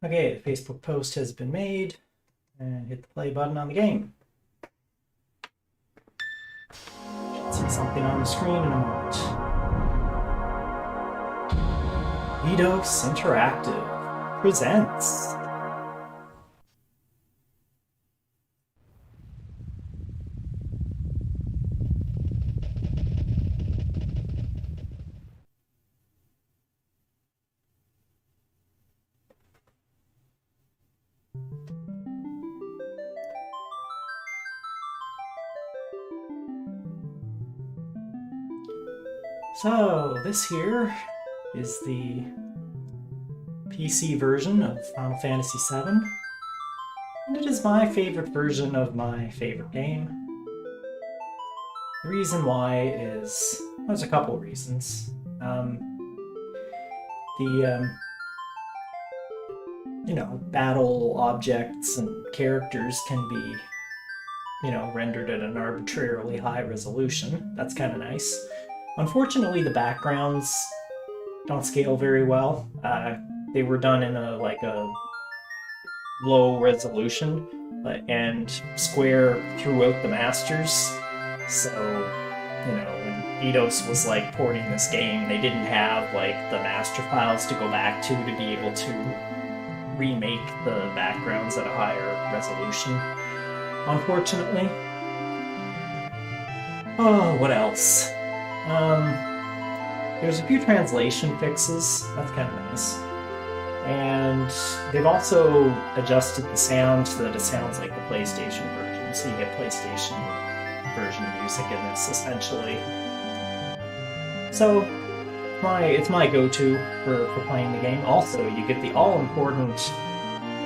Okay, the Facebook post has been made, and hit the play button on the game. Should see something on the screen in a moment. Eidos Interactive presents. So, this here is the PC version of Final Fantasy VII, and it is my favorite version of my favorite game. The reason why is, there's a couple reasons. Battle objects and characters can be, rendered at an arbitrarily high resolution. That's kind of nice. Unfortunately, the backgrounds don't scale very well. They were done in a low resolution, and Square threw out the masters. So, when Eidos was porting this game, they didn't have the master files to go back to be able to remake the backgrounds at a higher resolution. Unfortunately. Oh, what else? There's a few translation fixes. That's kind of nice. And they've also adjusted the sound so that it sounds like the PlayStation version. So you get PlayStation version music in this, essentially. So, it's my go-to for playing the game. Also, you get the all-important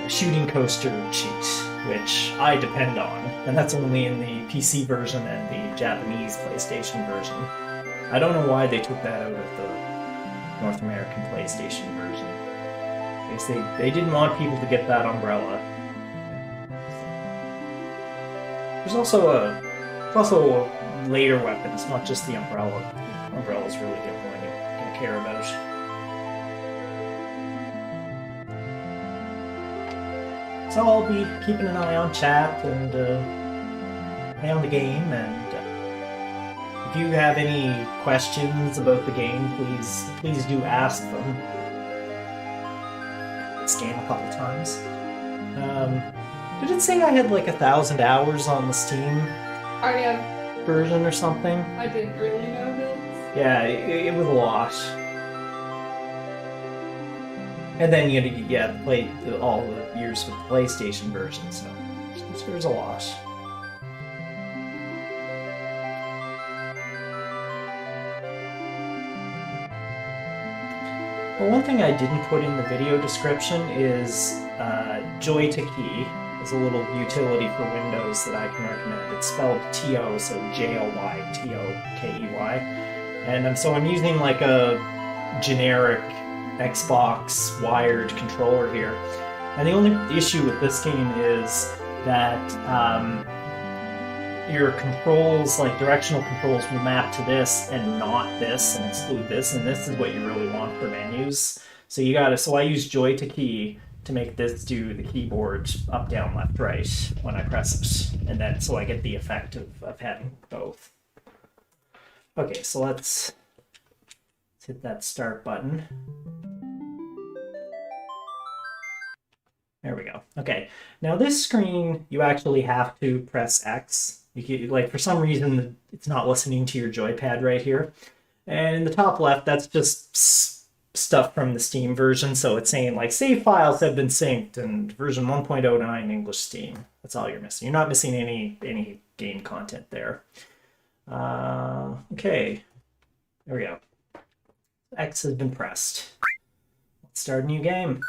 shooting coaster cheat, which I depend on. And that's only in the PC version and the Japanese PlayStation version. I don't know why they took that out of the North American PlayStation version. I guess they didn't want people to get that umbrella. There's also a later weapon. It's not just the umbrella. The umbrella's really the only one you're going to care about. So I'll be keeping an eye on chat and eye on the game, and if you have any questions about the game, please do ask them. This game a couple times. Did it say I had 1,000 hours on the Steam version or something? I didn't really know this. Yeah, it was a lot. And then you play all the years with the PlayStation version, so there's a lot. Well, one thing I didn't put in the video description is Joy to Key. It's a little utility for Windows that I can recommend. It's spelled T-O, so J-O-Y-T-O-K-E-Y. And so I'm using a generic Xbox wired controller here. And the only issue with this game is that your controls, directional controls, will map to this and not this and exclude this, and this is what you really want for menus. So I use Joy to Key to make this do the keyboard up, down, left, right when I press it. And then so I get the effect of having both. Okay, so let's hit that start button. There we go. Okay, now this screen, you actually have to press X. You can, for some reason, it's not listening to your joypad right here. And in the top left, that's just stuff from the Steam version. So it's saying, save files have been synced and version 1.09 English Steam. That's all you're missing. You're not missing any game content there. Okay, there we go. X has been pressed. Let's start a new game.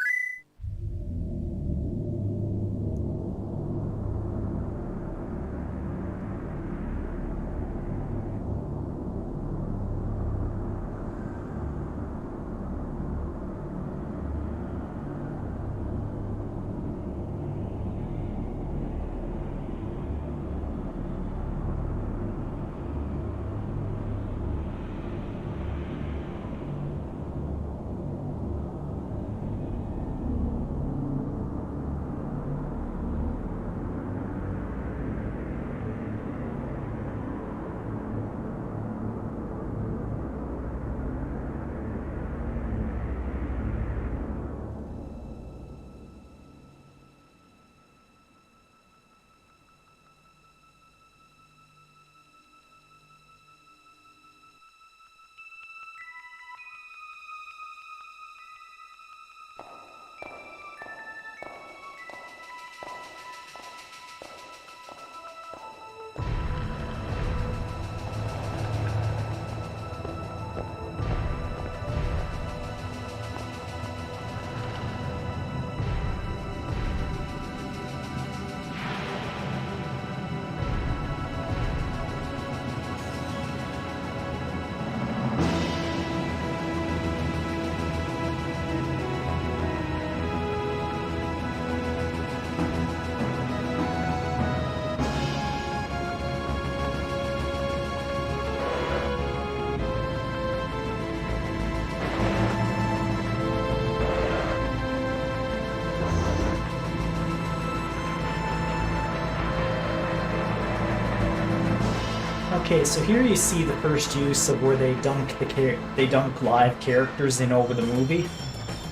Okay, so here you see the first use of where they dunk live characters in over the movie.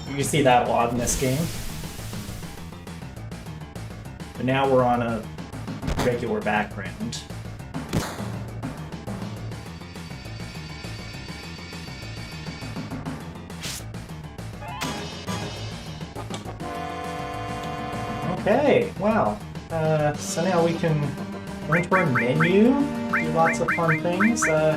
You can see that a lot in this game. But now we're on a regular background. Okay, wow. So now we can go into our menu, do lots of fun things. I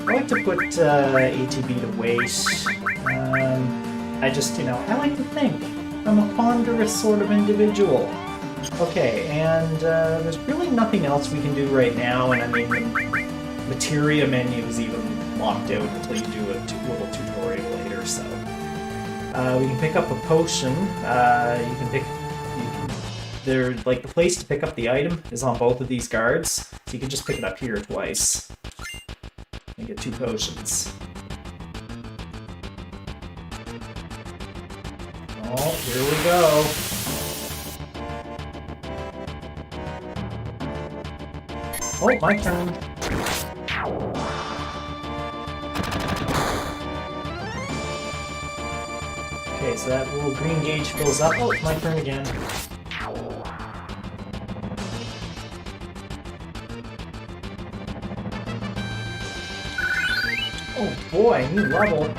like to put ATB to waste. I just, I like to think. I'm a ponderous sort of individual. Okay, and there's really nothing else we can do right now, and I mean, the materia menu is even locked out until you do a little tutorial later, so. We can pick up a potion. The place to pick up the item is on both of these guards, so you can just pick it up here twice. And get 2 potions. Oh, here we go. Oh, my turn. Okay, so that little green gauge fills up. Oh, it's my turn again. Oh boy, new level.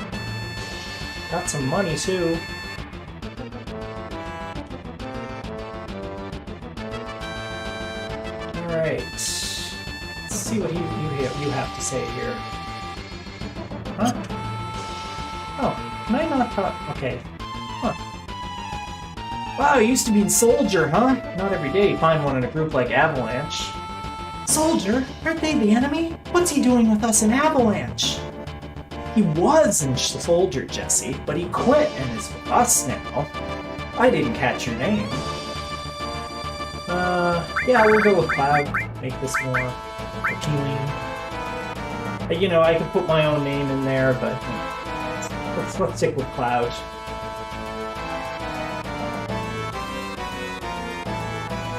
Got some money too. Alright. Let's see what you have to say here. Huh? Oh, can I not talk? Okay. Huh. Wow, you used to be in Soldier, huh? Not every day you find one in a group like Avalanche. Soldier? Aren't they the enemy? What's he doing with us in Avalanche? He was in Soldier, Jesse, but he quit and is with us now. I didn't catch your name. Yeah, we'll go with Cloud. Make this more appealing. I could put my own name in there, but let's stick with Cloud.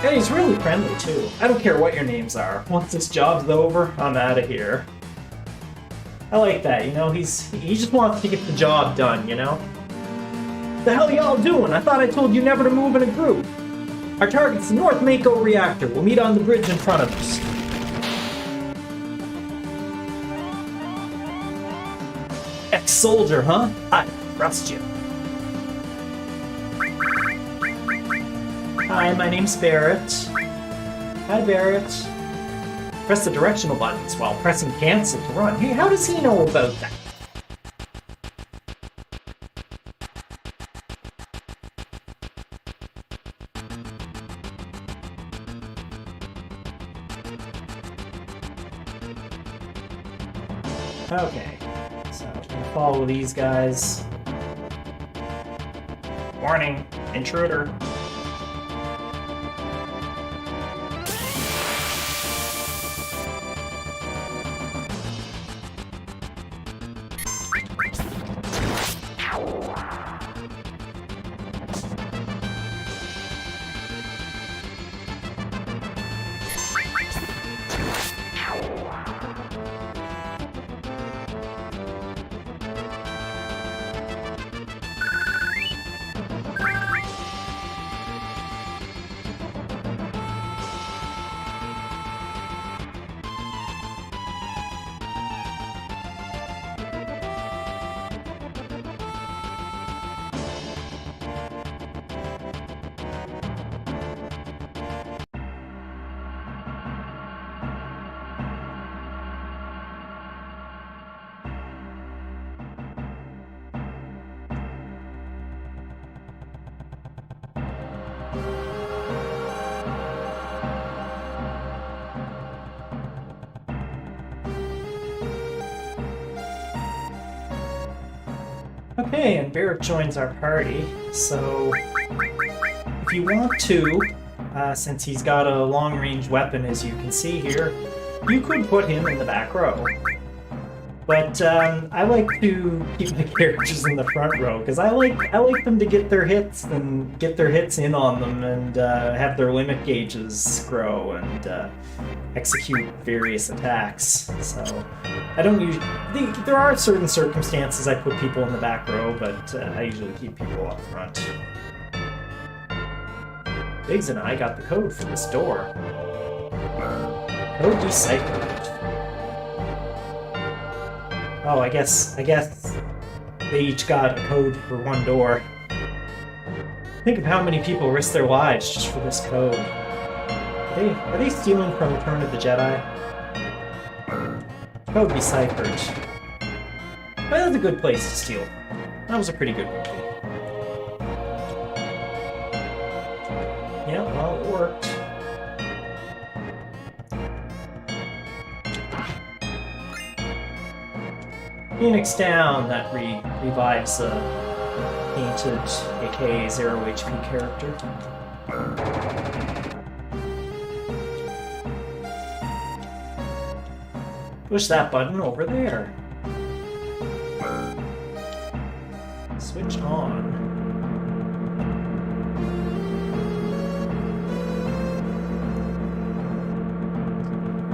Yeah, he's really friendly, too. I don't care what your names are. Once this job's over, I'm out of here. I like that, he just wants to get the job done, The hell y'all doing? I thought I told you never to move in a group. Our target's the North Mako Reactor. We'll meet on the bridge in front of us. Ex-soldier, huh? I trust you. Hi, my name's Barrett. Hi, Barrett. Press the directional buttons while pressing cancel to run. Hey, how does he know about that? Okay, so I'm gonna follow these guys. Warning, intruder. Okay, and Barrett joins our party, so if you want to, since he's got a long-range weapon as you can see here, you could put him in the back row. But I like to keep my characters in the front row because I like them to get their hits and get their hits in on them and have their limit gauges grow and execute various attacks. So I don't usually. There are certain circumstances I put people in the back row, but I usually keep people up front. Biggs and I got the code for this door. Code deciphered. Oh, I guess they each got a code for one door. Think of how many people risk their lives just for this code. Are they stealing from Return of the Jedi? Code deciphered. But that's a good place to steal. That was a pretty good movie. Yeah, well, it worked. Phoenix down, that revives a painted, aka 0 HP character. Push that button over there. Switch on.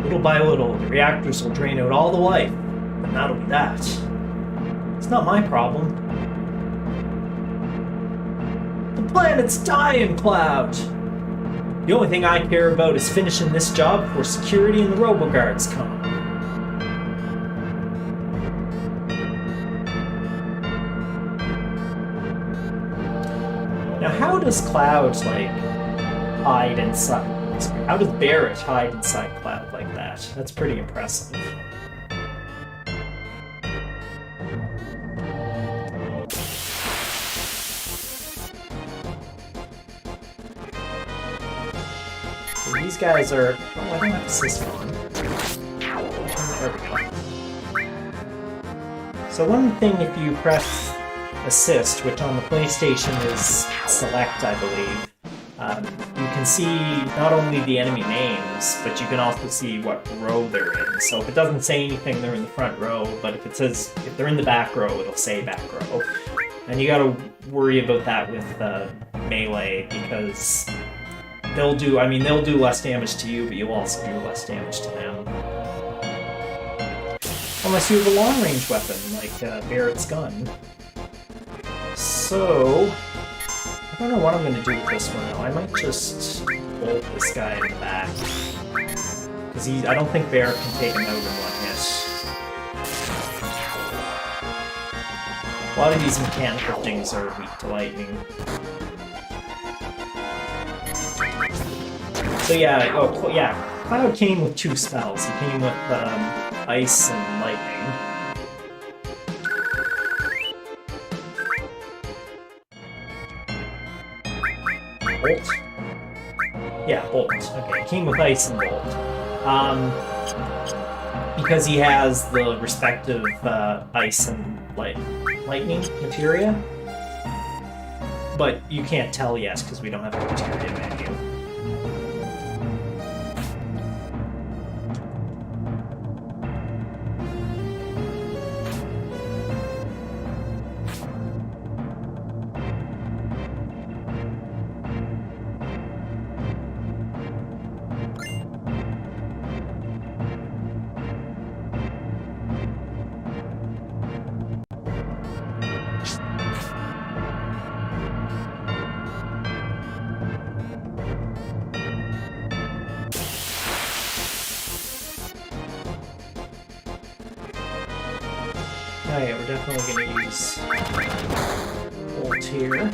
Little by little, the reactors will drain out all the life. And that'll be that. It's not my problem. The planet's dying, Cloud! The only thing I care about is finishing this job before security and the robo-guards come. Now how does Cloud, hide inside? How does Barrett hide inside Cloud like that? That's pretty impressive. These guys are... Oh, I don't have assist on. There we go. So one thing if you press assist, which on the PlayStation is select, I believe, you can see not only the enemy names, but you can also see what row they're in. So if it doesn't say anything, they're in the front row, but if it says, if they're in the back row, it'll say back row. And you gotta worry about that with melee, because they'll do less damage to you, but you'll also do less damage to them. Unless you have a long-range weapon, like Barrett's gun. So, I don't know what I'm going to do with this one, though. I might just bolt this guy in the back. Because I don't think Barrett can take him out in one hit. A lot of these mechanical things are weak to lightning. So yeah, Cloud came with 2 spells. He came with Ice and Lightning. Bolt? Yeah, Bolt. Okay, he came with Ice and Bolt. Because he has the respective Ice and Lightning materia. But you can't tell yet, because we don't have a materia menu. Oh yeah, we're definitely going to use Bolt here.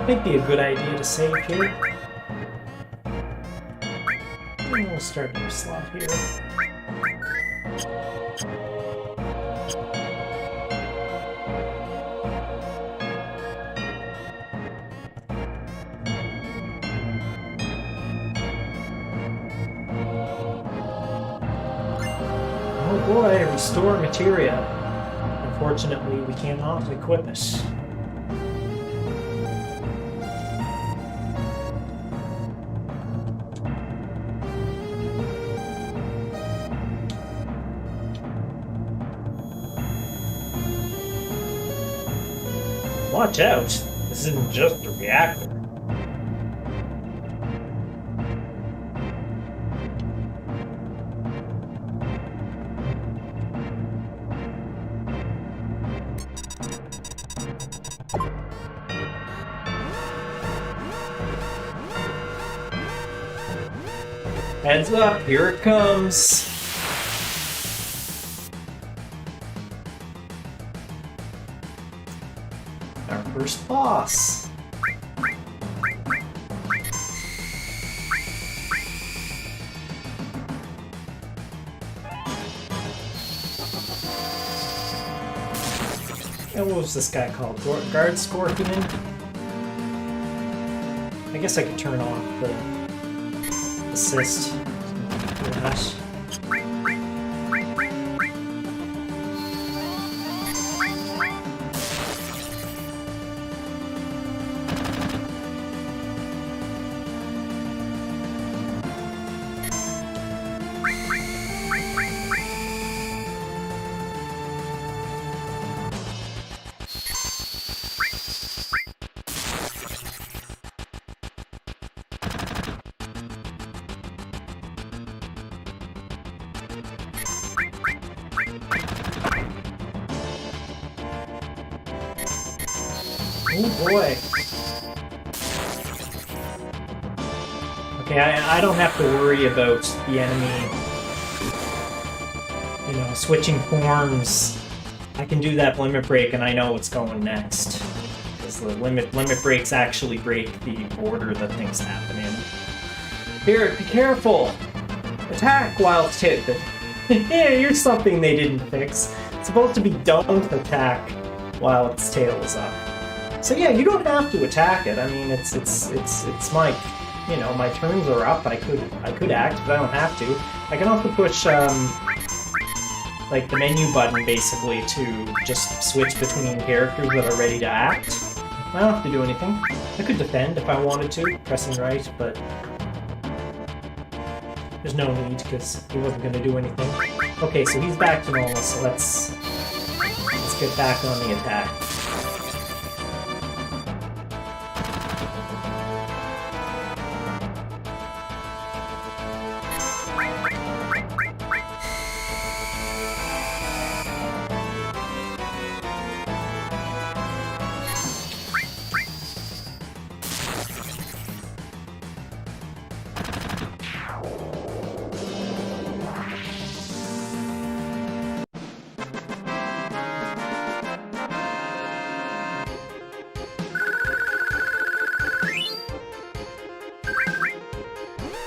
Might be a good idea to save here. And we'll start a new slot here. Oh boy, restore materia. Unfortunately, we cannot equip it. Watch out! This isn't just a reactor. Heads up, here it comes! Our first boss! And what was this guy called? Guard Scorpion? I guess I could turn off the assist. That. Oh boy. Okay, I don't have to worry about the enemy, you know, switching forms. I can do that limit break and I know what's going next. Because the limit breaks actually break the order that things happen in. Here, be careful! Attack while it's hit. Yeah, here's something they didn't fix. It's supposed to be don't attack while its tail is up. So yeah, you don't have to attack it. I mean, it's my, you know, my turns are up. I could act, but I don't have to. I can also push like the menu button basically to just switch between characters that are ready to act. I don't have to do anything. I could defend if I wanted to, pressing right, but there's no need because he wasn't going to do anything. Okay, so he's back to normal. So let's get back on the attack.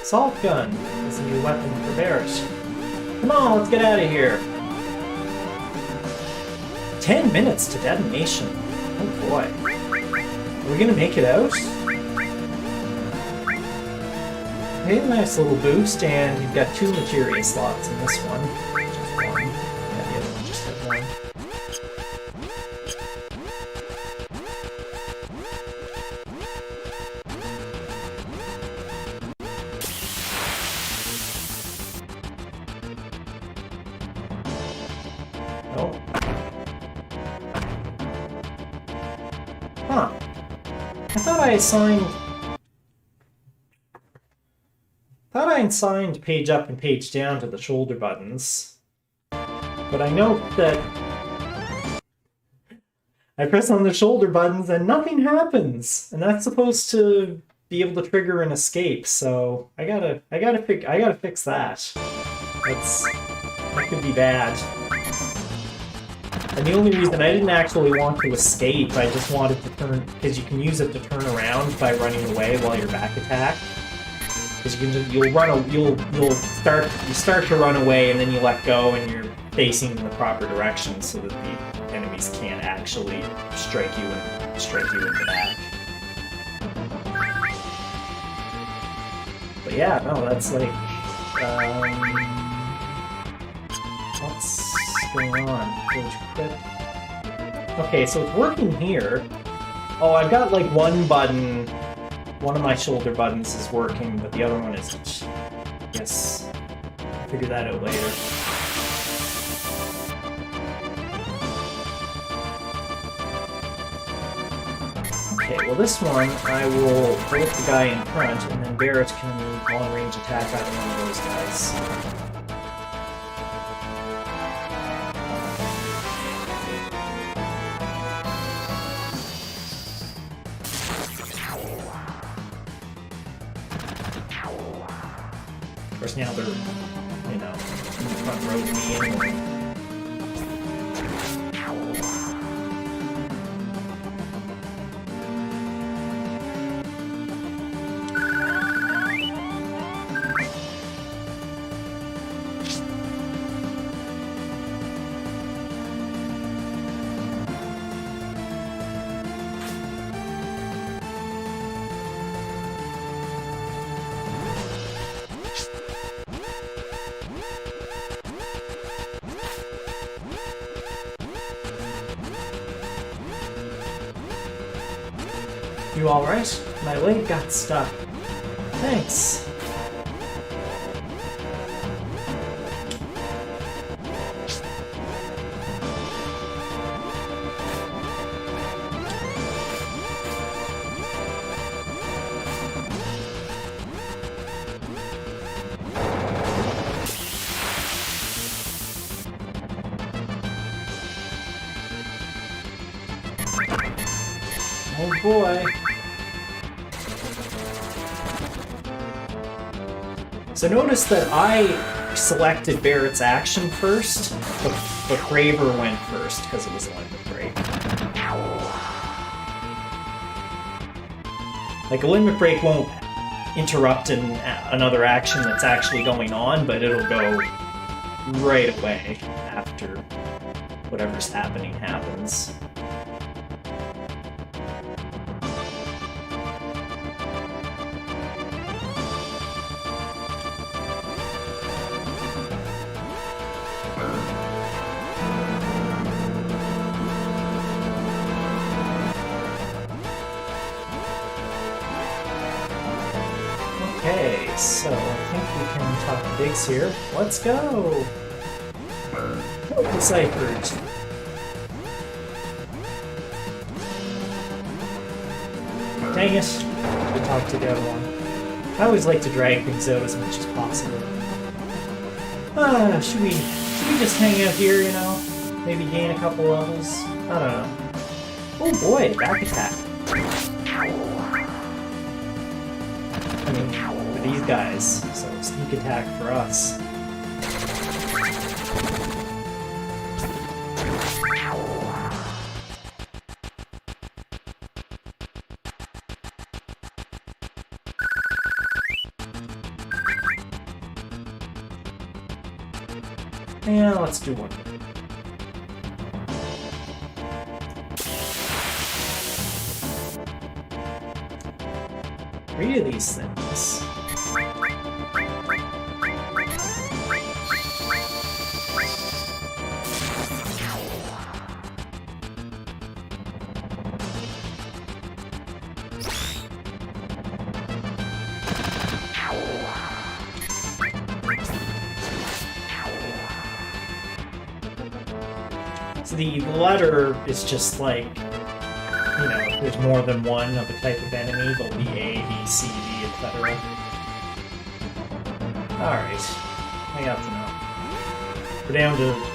Assault gun is a new weapon for bears. Come on, let's get out of here. 10 minutes to detonation. Oh boy. Are we gonna make it out? Okay, nice little boost, and you've got 2 materia slots in this one. Just one. Yeah, the other one just had 1. Oh. Huh. I thought I assigned page up and page down to the shoulder buttons. But I note that I press on the shoulder buttons and nothing happens. And that's supposed to be able to trigger an escape, so I gotta fix that. That could be bad. And the only reason I didn't actually want to escape, I just wanted to turn, because you can use it to turn around by running away while you're back attack. Because you can just, you start to run away and then you let go and you're facing in the proper direction so that the enemies can't actually strike you in the back. But yeah, no, that's like, what's going on? Okay, so it's working here. Oh, I've got like one button. One of my shoulder buttons is working, but the other one isn't. Yes, I'll figure that out later. Okay, well this one, I will bullet the guy in front, and then Barrett can long-range attack either one of those guys. Of course, now they're, you know, in the front row to me anyway. You alright? My leg got stuck. Thanks. Oh boy. So notice that I selected Barrett's action first, but Graver went first because it was a limit break. Like a limit break won't interrupt another action that's actually going on, but it'll go right away after whatever's happening happens. Okay, so I think we can talk to Biggs here. Let's go! Deciphered. Dang it. We talked to the other one. I always like to drag things out as much as possible. Should we just hang out here, you know? Maybe gain a couple levels? I don't know. Oh boy, back attack. I mean, for these guys, so sneak attack for us. Yeah, let's do one. 3 of these things. So the letter is just like, you know, there's more than one of a type of enemy. There'll be A, B, C, D, etc. Alright. I got to know. We're down to...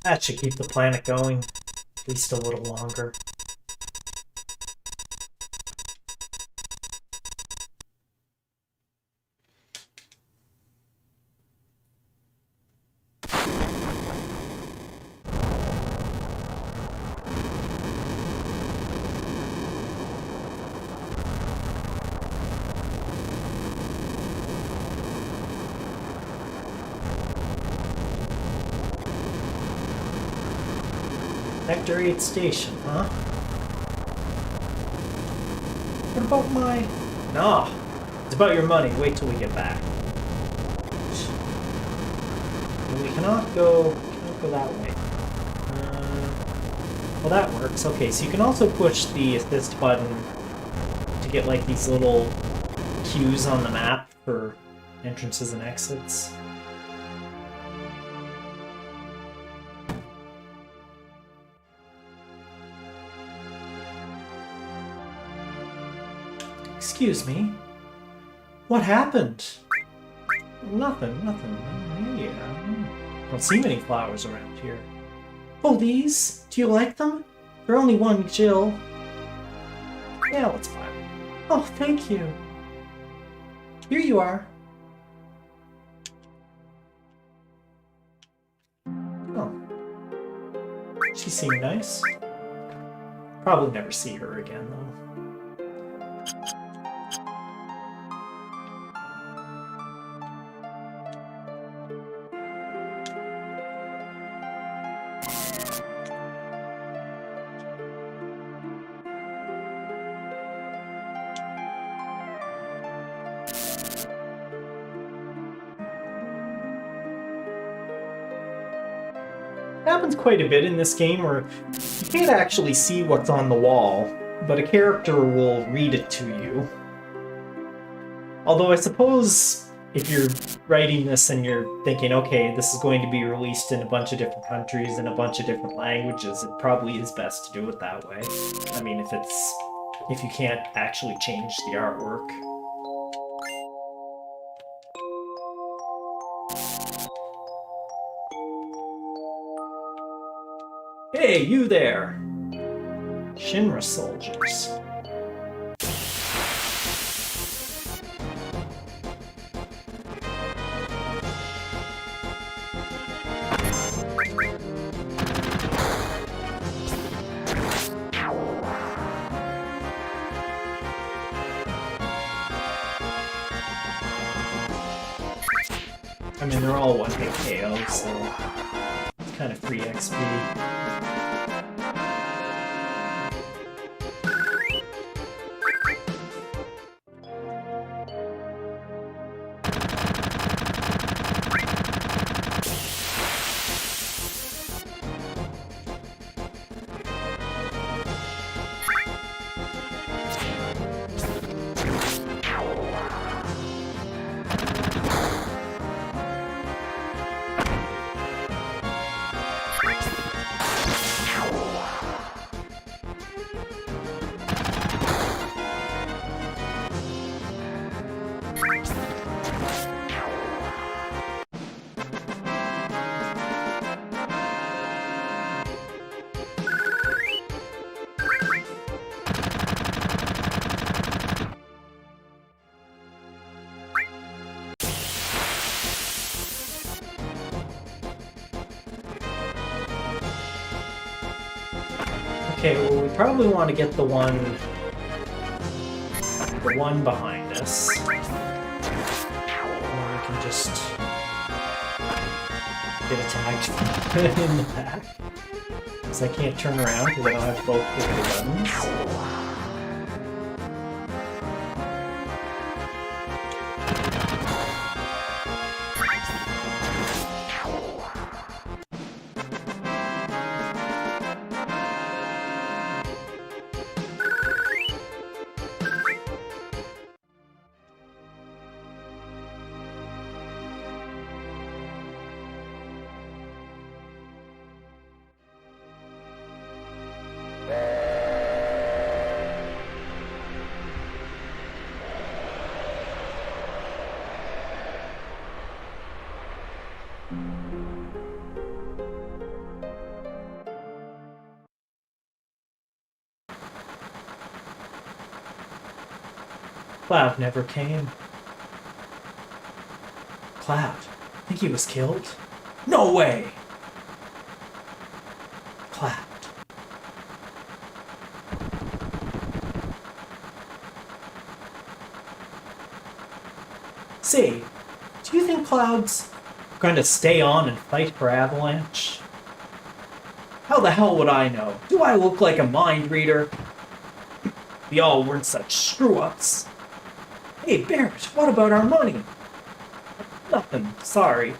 That should keep the planet going at least a little longer. Sector 8 station, huh? What about my... Nah, it's about your money. Wait till we get back. And we cannot go that way. Well, that works. Okay, so you can also push the assist button to get like these little cues on the map for entrances and exits. Excuse me. What happened? Nothing. Hey, don't see many flowers around here. Oh, these? Do you like them? They're only one Jill. Yeah, let's buy them. Oh, thank you. Here you are. Oh. She seemed nice. Probably never see her again, though. Happens quite a bit in this game where you can't actually see what's on the wall, but a character will read it to you. Although I suppose if you're writing this and you're thinking, okay, this is going to be released in a bunch of different countries and a bunch of different languages, it probably is best to do it that way. I mean, if you can't actually change the artwork. Hey, you there! Shinra soldiers. I mean, they're all one-hit KO, so it's kind of free XP. Okay, well, we probably want to get the one behind us. And then we can just get attacked in the back. Because I can't turn around because I don't have both of the buttons. Cloud never came. Cloud? Think he was killed? No way! Cloud. Say, do you think Cloud's going to stay on and fight for Avalanche? How the hell would I know? Do I look like a mind reader? We all weren't such screw-ups. Hey, Barrett, what about our money? Nothing, sorry.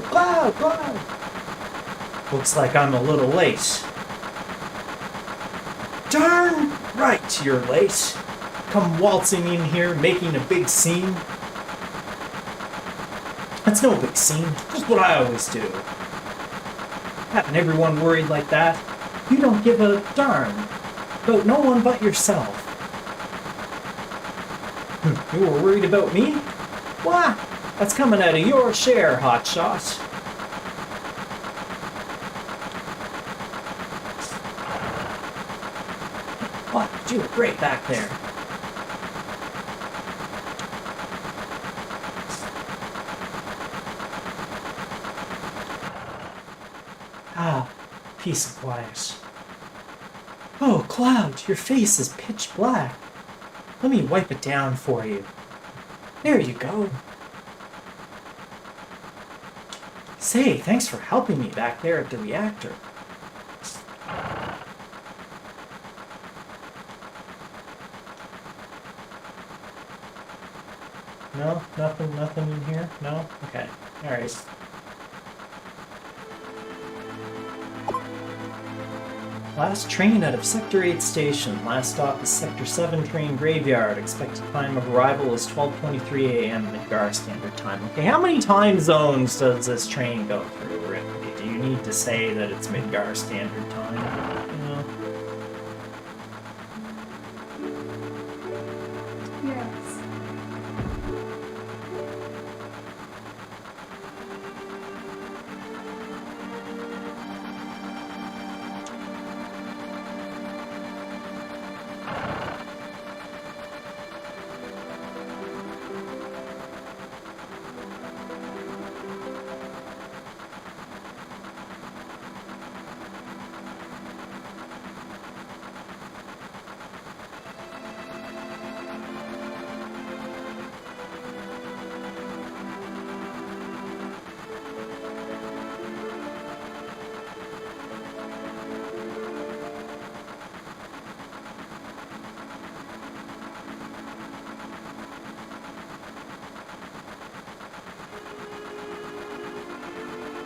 Cloud! Looks like I'm a little late. Darn right you're late. Come waltzing in here, making a big scene. That's no big scene, just what I always do. Having everyone worried like that, you don't give a darn about no one but yourself. You were worried about me? Why? That's coming out of your share, hotshot. What? You were great back there. Ah, peace and quiet. Oh, Cloud, your face is pitch black. Let me wipe it down for you. There you go. Say, thanks for helping me back there at the reactor. No? Nothing in here? No? Okay. Alright. Last train out of Sector 8 station. Last stop is Sector 7 train graveyard. Expected time of arrival is 12:23 a.m. Midgar Standard Time. Okay, how many time zones does this train go through, Ripley? Do you need to say that it's Midgar Standard Time? No. Yes.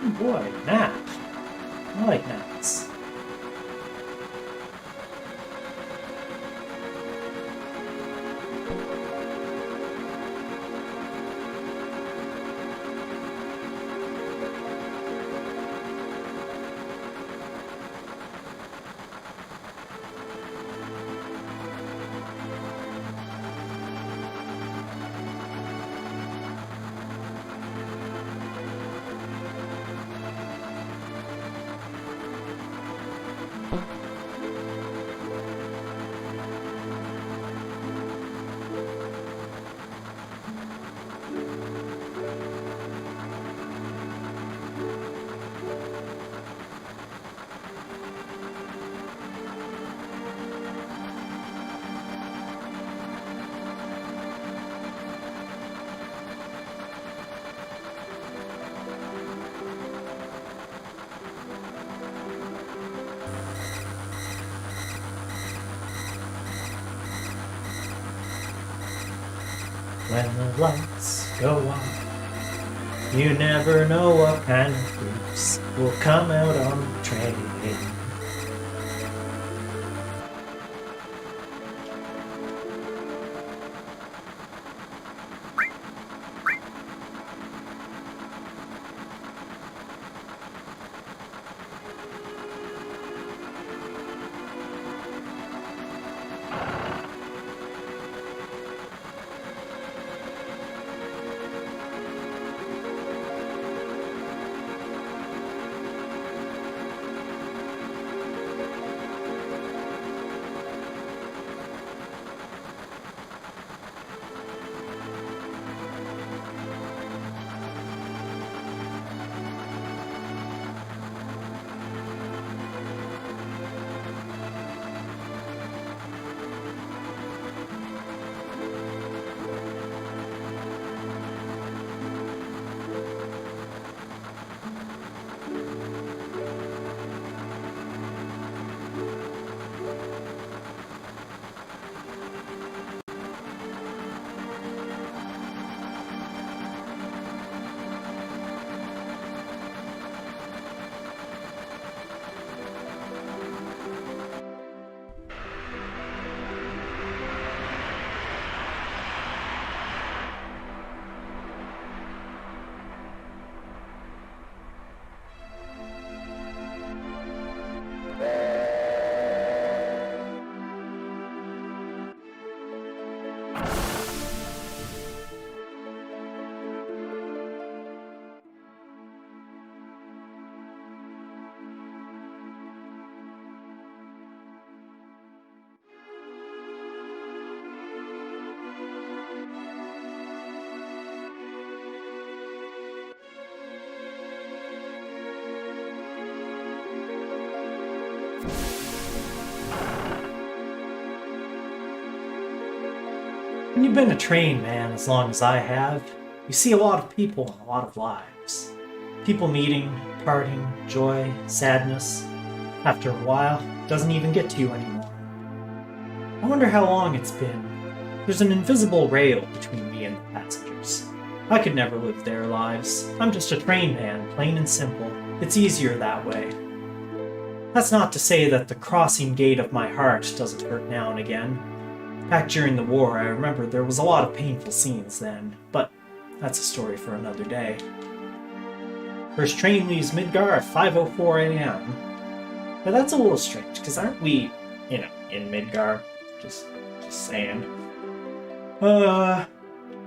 Oh boy, nap. I like naps. When the lights go off, you never know what kind of groups will come out on the train. When you've been a train man as long as I have, you see a lot of people and a lot of lives. People meeting, parting, joy, sadness. After a while, it doesn't even get to you anymore. I wonder how long it's been. There's an invisible rail between me and the passengers. I could never live their lives. I'm just a train man, plain and simple. It's easier that way. That's not to say that the crossing gate of my heart doesn't hurt now and again. Back during the war, I remember there was a lot of painful scenes then, but that's a story for another day. First train leaves Midgar at 5:04 a.m. Now that's a little strange, because aren't we, in Midgar? Just saying. Well,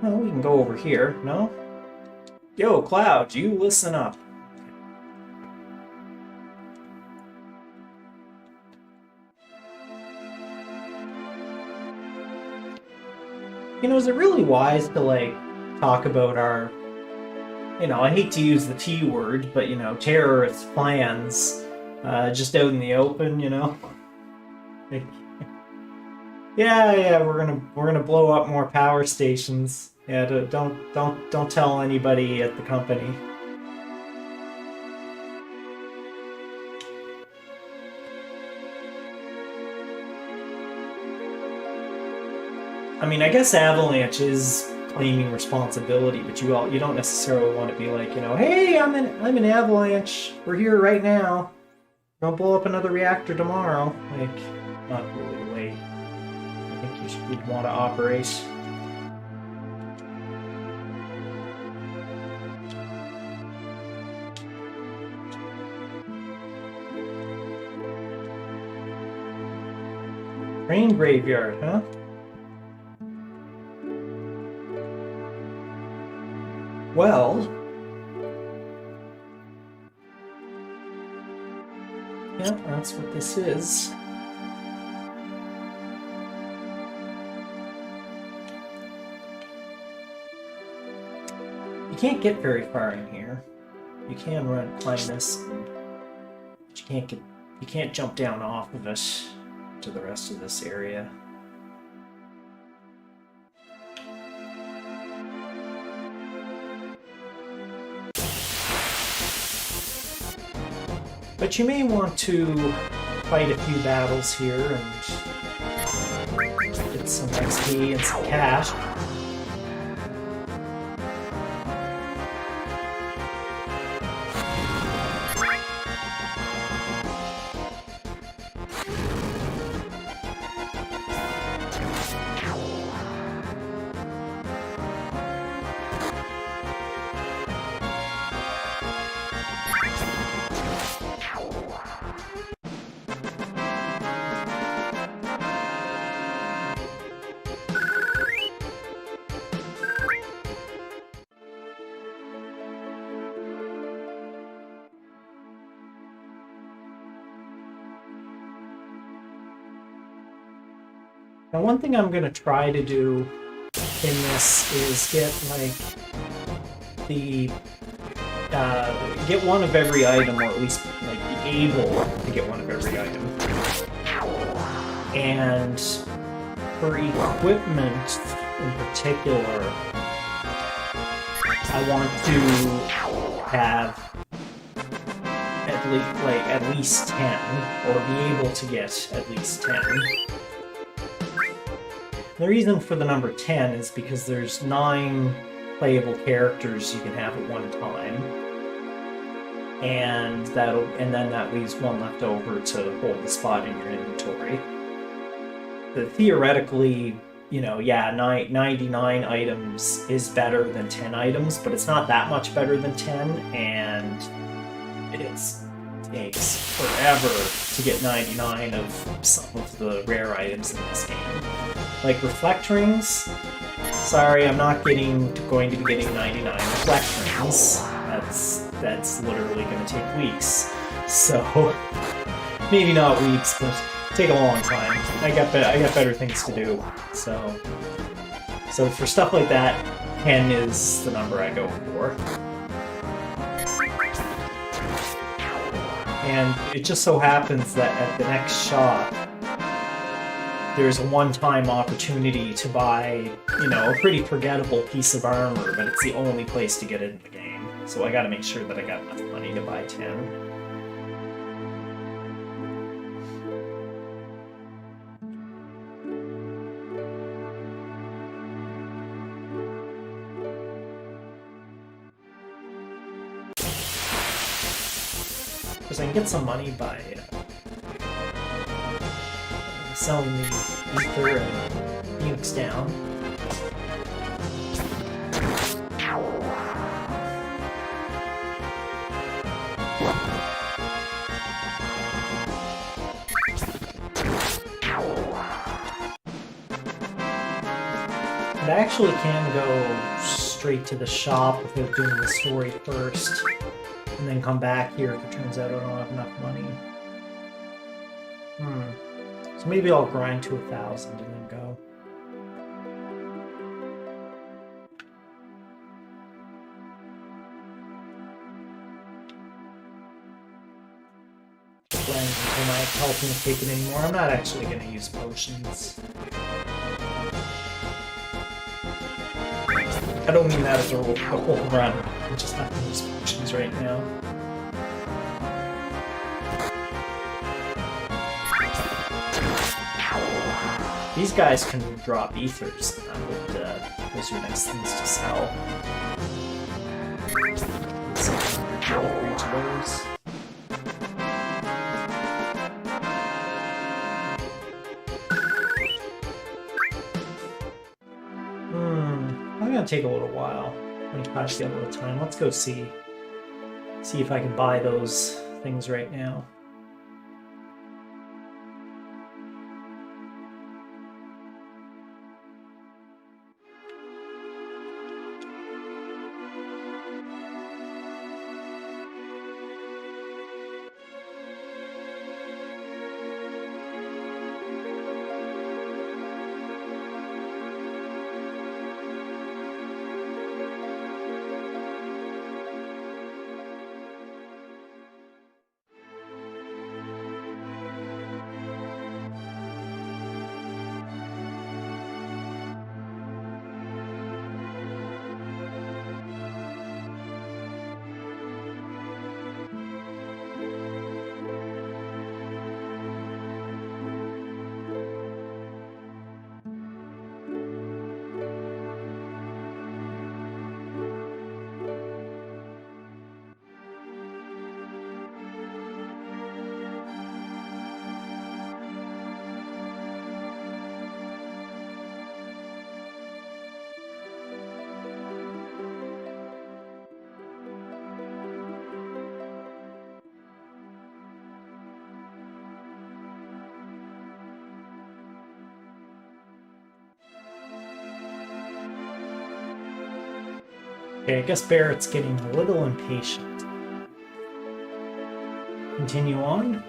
we can go over here, no? Yo, Cloud, you listen up. Is it really wise to, talk about our, I hate to use the T word, but, terrorist plans, just out in the open, Like, yeah, we're gonna blow up more power stations. Yeah, don't tell anybody at the company. I mean, I guess Avalanche is claiming responsibility, but you don't necessarily want to be like, hey, I'm an Avalanche. We're here right now. Don't blow up another reactor tomorrow. Like, not really the way I think you'd want to operate. Train graveyard, huh? Well, yeah, that's what this is. You can't get very far in here. You can climb this, but you can't jump down off of it to the rest of this area. But you may want to fight a few battles here and get some XP and some cash. Now, one thing I'm going to try to do in this is get, get one of every item, or at least, be able to get one of every item. And for equipment in particular, I want to have at least 10, or be able to get at least 10. The reason for the number 10 is because there's 9 playable characters you can have at one time, and then that leaves one left over to hold the spot in your inventory. But theoretically, 99 items is better than 10 items, but it's not that much better than 10, and it takes forever to get 99 of some of the rare items in this game. Like reflect rings. Sorry, I'm not going to be getting 99 reflect rings. That's literally going to take weeks. So maybe not weeks, but take a long time. I got better things to do. So for stuff like that, 10 is the number I go for. And it just so happens that at the next shop, there's a one-time opportunity to buy, you know, a pretty forgettable piece of armor, but it's the only place to get it in the game. So I gotta make sure that I got enough money to buy 10. Because I can get some money by selling the ether and Phoenix down. But I actually can go straight to the shop without doing the story first, and then come back here if it turns out I don't have enough money. So maybe I'll grind to 1,000 and then go. Grind until my health won't take it anymore. I'm not actually going to use potions. I don't mean that as a whole run. I just have to use potions right now. These guys can drop ethers. Those are nice things to sell. For each of those. I'm gonna take a little while. I'm gonna get a little time. Let's go see if I can buy those things right now. Okay, I guess Barrett's getting a little impatient. Continue on.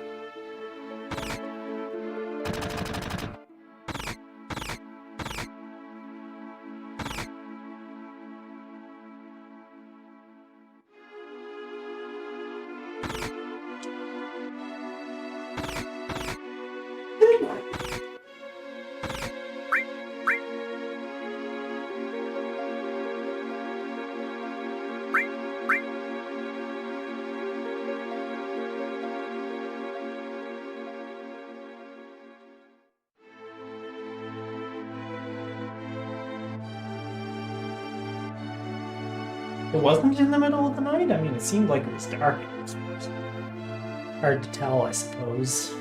It wasn't in the middle of the night? I mean, it seemed like it was dark. Hard to tell, I suppose.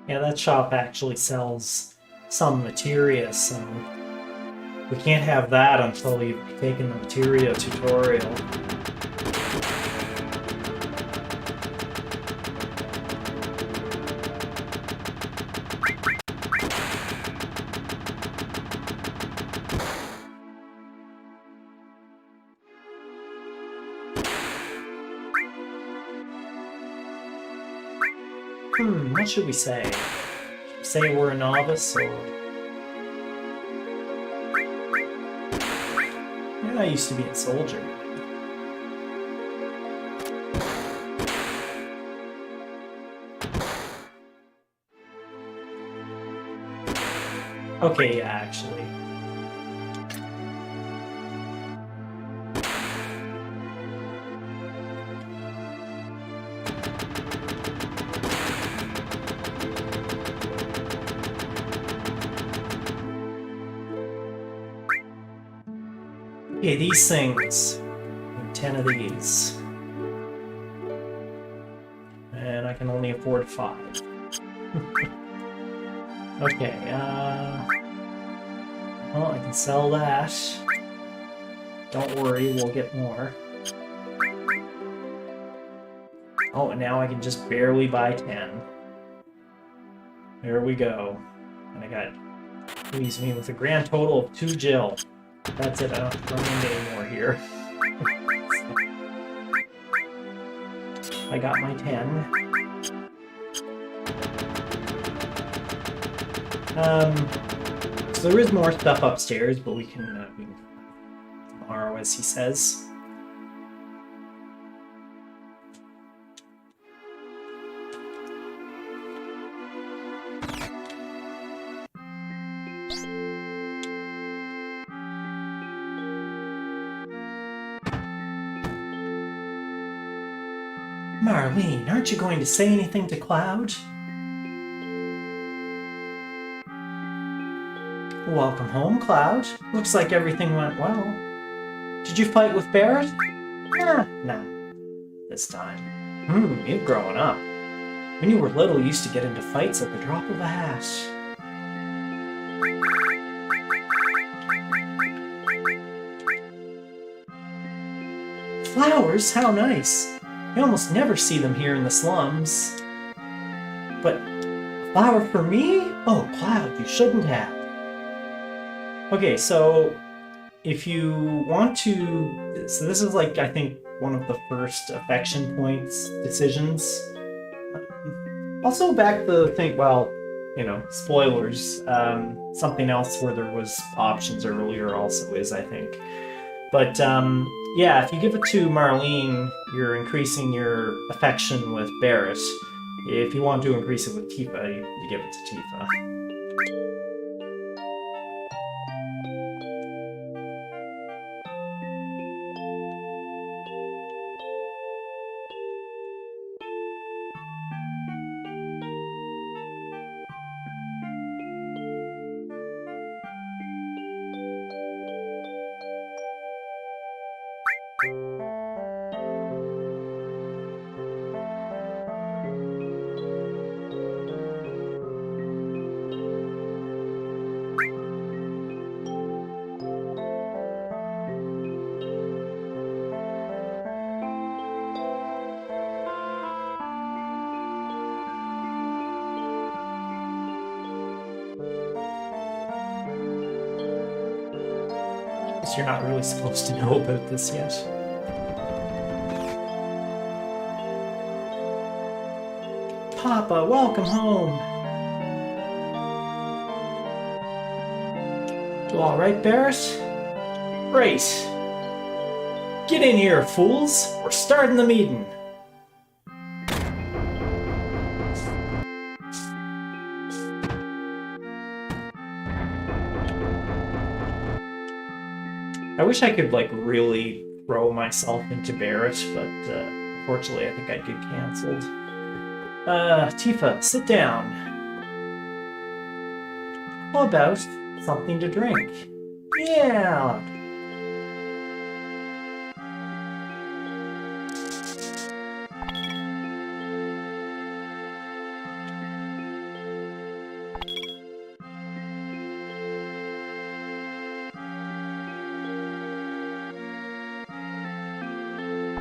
Yeah, that shop actually sells some materia, so we can't have that until we've taken the materia tutorial. What should we say? Say we're a novice, or... Yeah, I used to be a soldier. Okay, yeah, actually. Okay, these things. 10 of these. And I can only afford 5. Okay, well, I can sell that. Don't worry, we'll get more. Oh, and now I can just barely buy 10. There we go. And I got... leaves me with a grand total of 2 gil. That's it, I don't have to run into any more here. I got my 10. So there is more stuff upstairs, but we can tomorrow, as he says. Marlene, aren't you going to say anything to Cloud? Welcome home, Cloud. Looks like everything went well. Did you fight with Barrett? Nah. This time. You've grown up. When you were little, you used to get into fights at the drop of a hat. Flowers? How nice. You almost never see them here in the slums. But a flower for me? Oh, Cloud, you shouldn't have. Okay, so if you want to... So this is like, I think, one of the first affection points decisions. Also back the thing, well, you know, spoilers. Something else where there was options earlier also is, I think. But yeah, if you give it to Marlene, you're increasing your affection with Barrett. If you want to increase it with Tifa, you give it to Tifa. You're not really supposed to know about this yet. Papa, welcome home! You alright, Barrett? Great! Get in here, fools! We're starting the meeting! I wish I could, like, really throw myself into Barrett, but unfortunately I think I'd get cancelled. Tifa, sit down. How about something to drink? Yeah!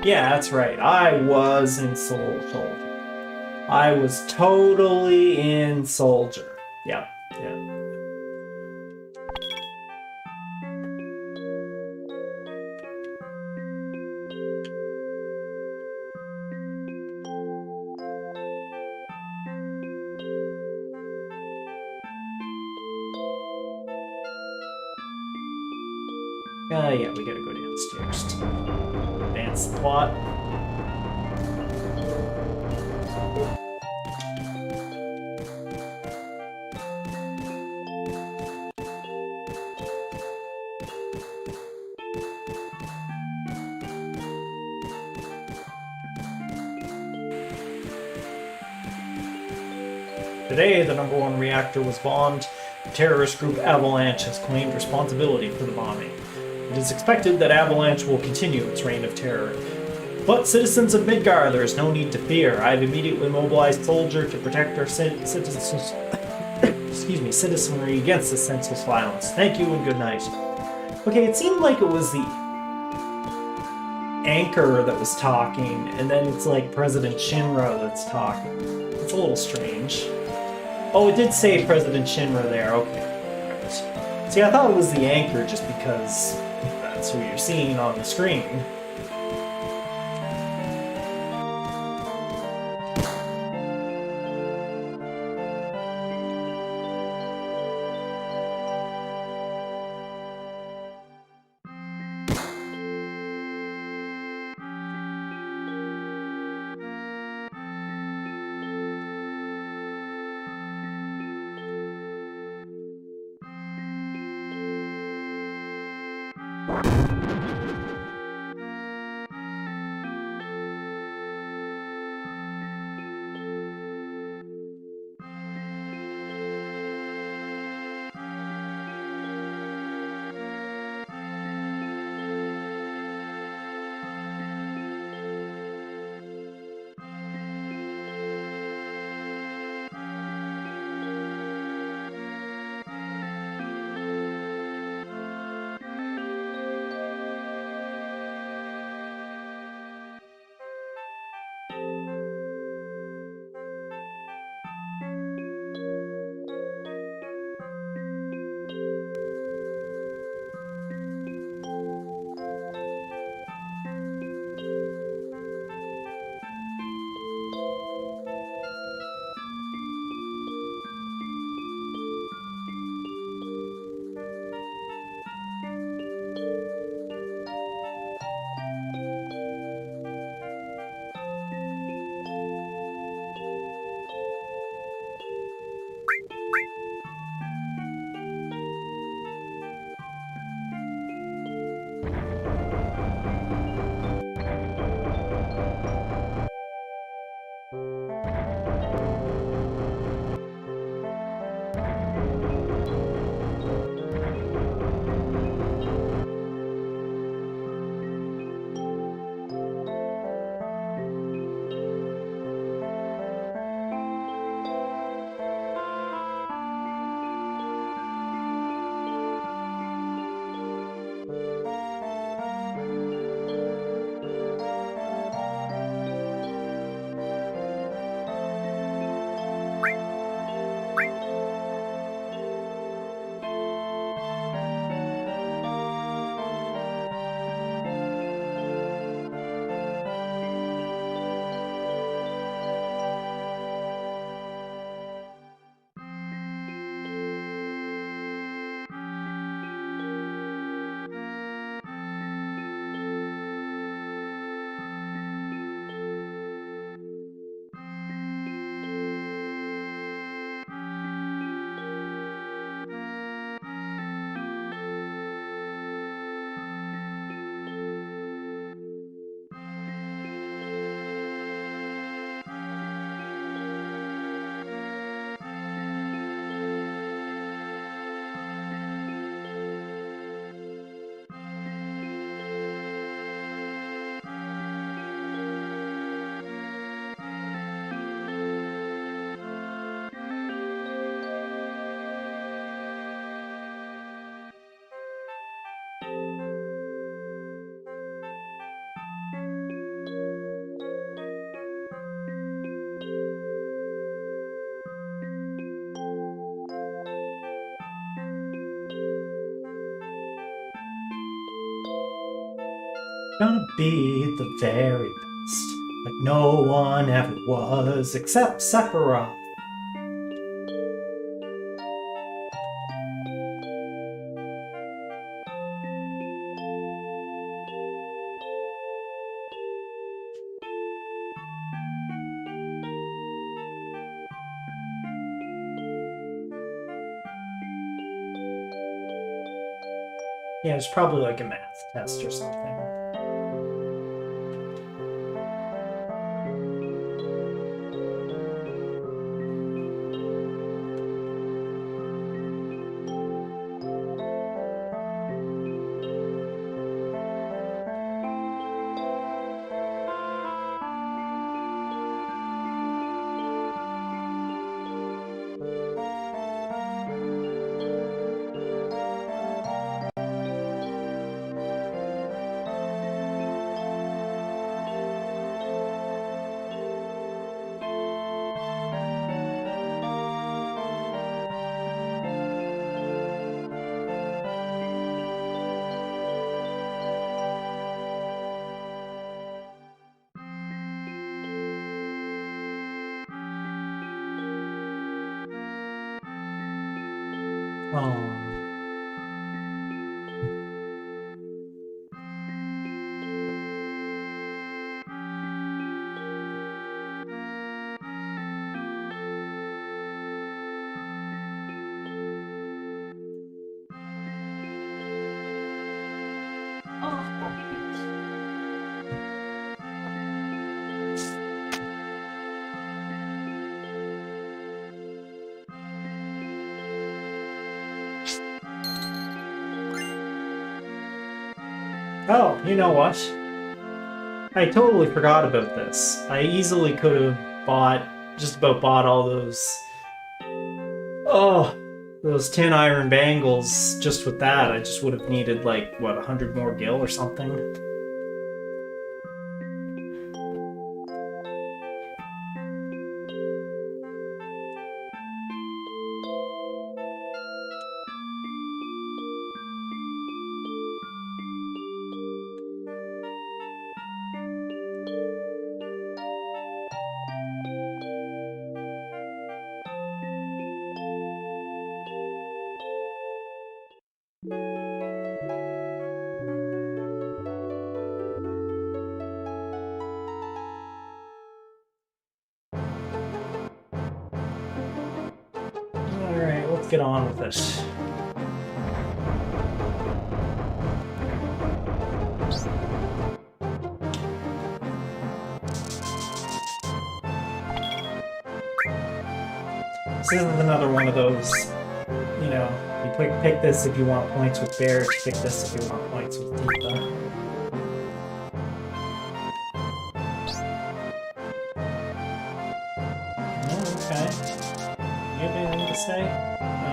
Yeah, that's right. I was in Soldier. I was totally in Soldier. Yep, yeah. Yeah, we gotta go downstairs to advance the plot. Today, the #1 reactor was bombed. The terrorist group Avalanche has claimed responsibility for the bombing. It is expected that Avalanche will continue its reign of terror. But citizens of Midgar, there is no need to fear. I have immediately mobilized soldiers to protect our citizens, citizenry against this senseless violence. Thank you and good night. Okay, it seemed like it was the anchor that was talking, and then it's like President Shinra that's talking. It's a little strange. Oh, it did say President Shinra there, okay. Right. See, I thought it was the anchor just because that's who you're seeing on the screen. Gonna be the very best, like no one ever was except Sephiroth. Yeah, it's probably like a math test or something. Oh. Oh, you know what? I totally forgot about this. I easily could have just about bought all those... Oh, those 10 iron bangles just with that. I just would have needed, like, what, 100 more gil or something? Alright, let's get on with it. This is another one of those, you know, you pick this if you want points with Barrett, pick this if you want points with Tifa. Oh, okay. You have anything to say? No.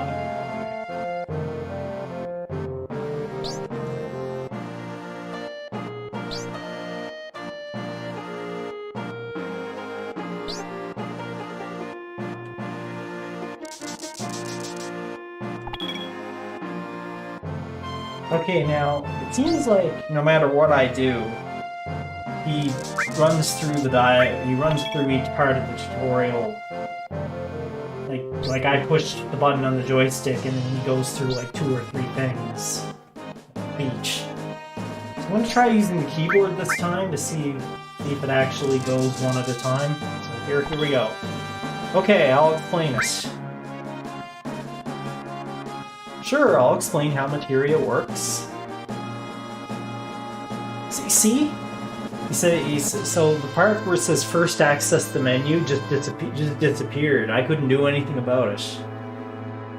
Okay, now, it seems like no matter what I do, he runs through he runs through each part of the tutorial. Like I push the button on the joystick and then he goes through like 2 or 3 things each. So I'm gonna try using the keyboard this time to see if it actually goes one at a time. So here we go. Okay, I'll explain it. Sure, I'll explain how materia works. See? So the part where it says first access the menu just disappeared. I couldn't do anything about it.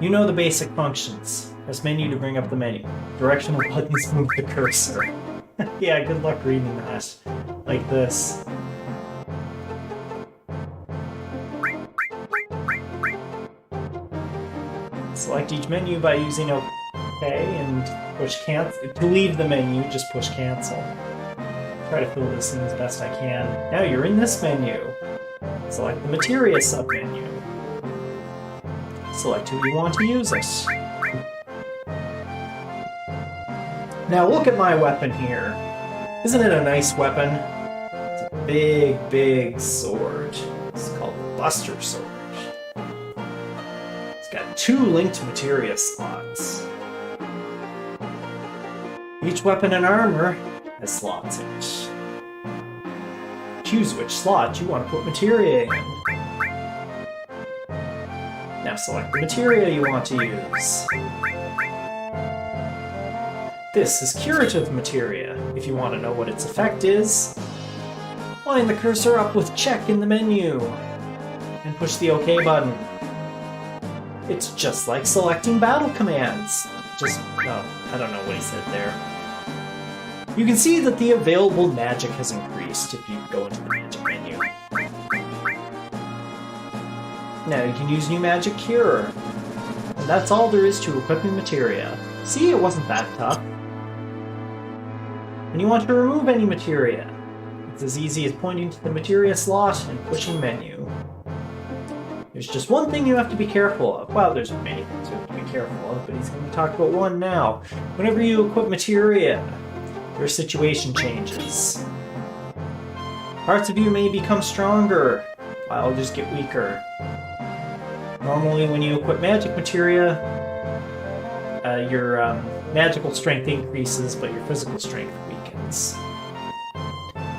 You know the basic functions. Press menu to bring up the menu. Directional buttons move the cursor. Yeah, good luck reading that. Like this. Select each menu by using OK and push cancel. To leave the menu, just push cancel. Try to fill this in as best I can. Now you're in this menu. Select the materia submenu. Select who you want to use it. Now look at my weapon here. Isn't it a nice weapon? It's a big, big sword. It's called the Buster Sword. It's got 2 linked materia slots. Each weapon and armor has slots in it. Choose which slot you want to put materia in. Now select the materia you want to use. This is curative materia. If you want to know what its effect is, line the cursor up with check in the menu and push the OK button. It's just like selecting battle commands. I don't know what he said there. You can see that the available magic has increased if you go into the magic menu. Now you can use new magic cure. And that's all there is to equipping materia. See, it wasn't that tough. When you want to remove any materia, it's as easy as pointing to the materia slot and pushing menu. There's just one thing you have to be careful of. Well, there's many things you have to be careful of, but he's going to talk about one now. Whenever you equip materia, your situation changes. Parts of you may become stronger, while others get weaker. Normally, when you equip magic materia, your magical strength increases, but your physical strength weakens.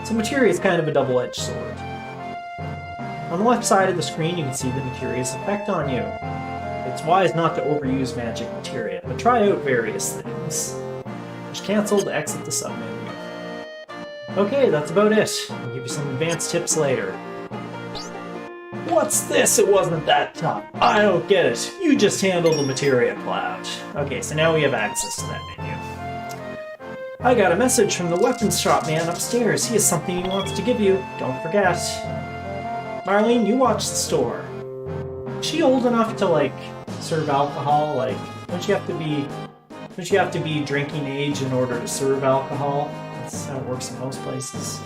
So materia is kind of a double-edged sword. On the left side of the screen, you can see the materia's effect on you. It's wise not to overuse magic materia, but try out various things. Push cancel to exit the submenu. Okay, that's about it. I'll give you some advanced tips later. What's this? It wasn't that tough. I don't get it. You just handle the materia cloud. Okay, so now we have access to that menu. I got a message from the weapons shop man upstairs. He has something he wants to give you. Don't forget. Marlene, you watch the store. Is she old enough to, like, serve alcohol? Like, don't you have to be drinking age in order to serve alcohol? That's how it works in most places.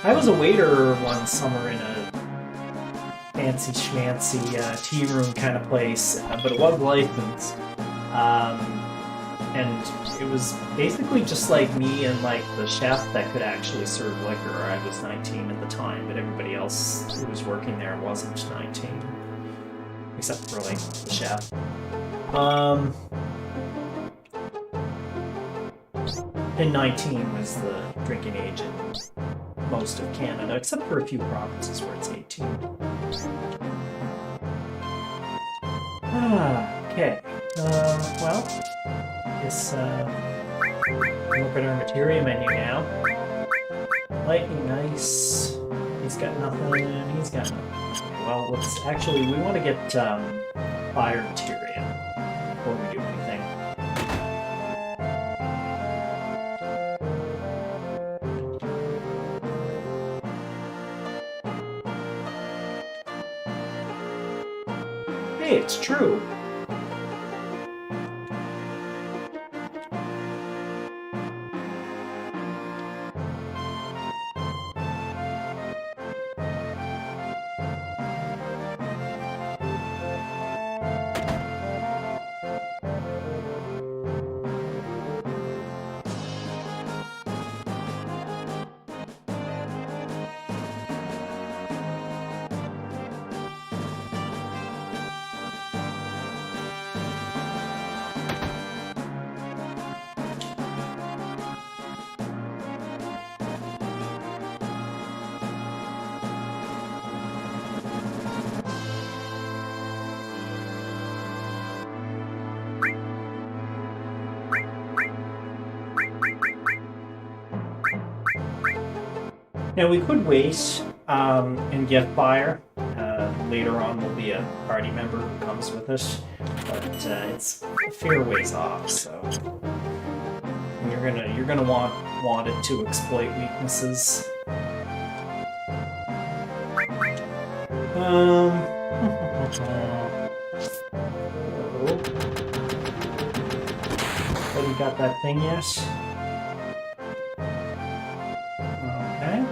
I was a waiter one summer in a fancy schmancy tea room kind of place, but it was licensed. And it was basically just like me and like the chef that could actually serve liquor. I was 19 at the time, but everybody else who was working there wasn't 19. Except for like the chef. And 19 was the drinking age in most of Canada, except for a few provinces where it's 18. Okay. Well, I guess look at our materia menu now. Lightning, nice. He's got nothing. He's got nothing. Okay, well, let's actually, we want to get fire materia before we do anything. Hey, it's true. Now we could wait and get fire. Later on there'll be a party member who comes with us, but it's a fair ways off, so you're gonna want it to exploit weaknesses. Have you got that thing yet? Okay.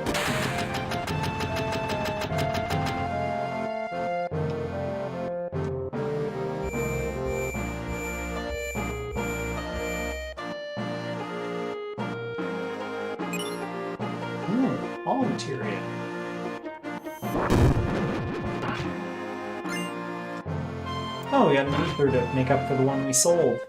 All materia. Oh, we got an ether to make up for the one we sold.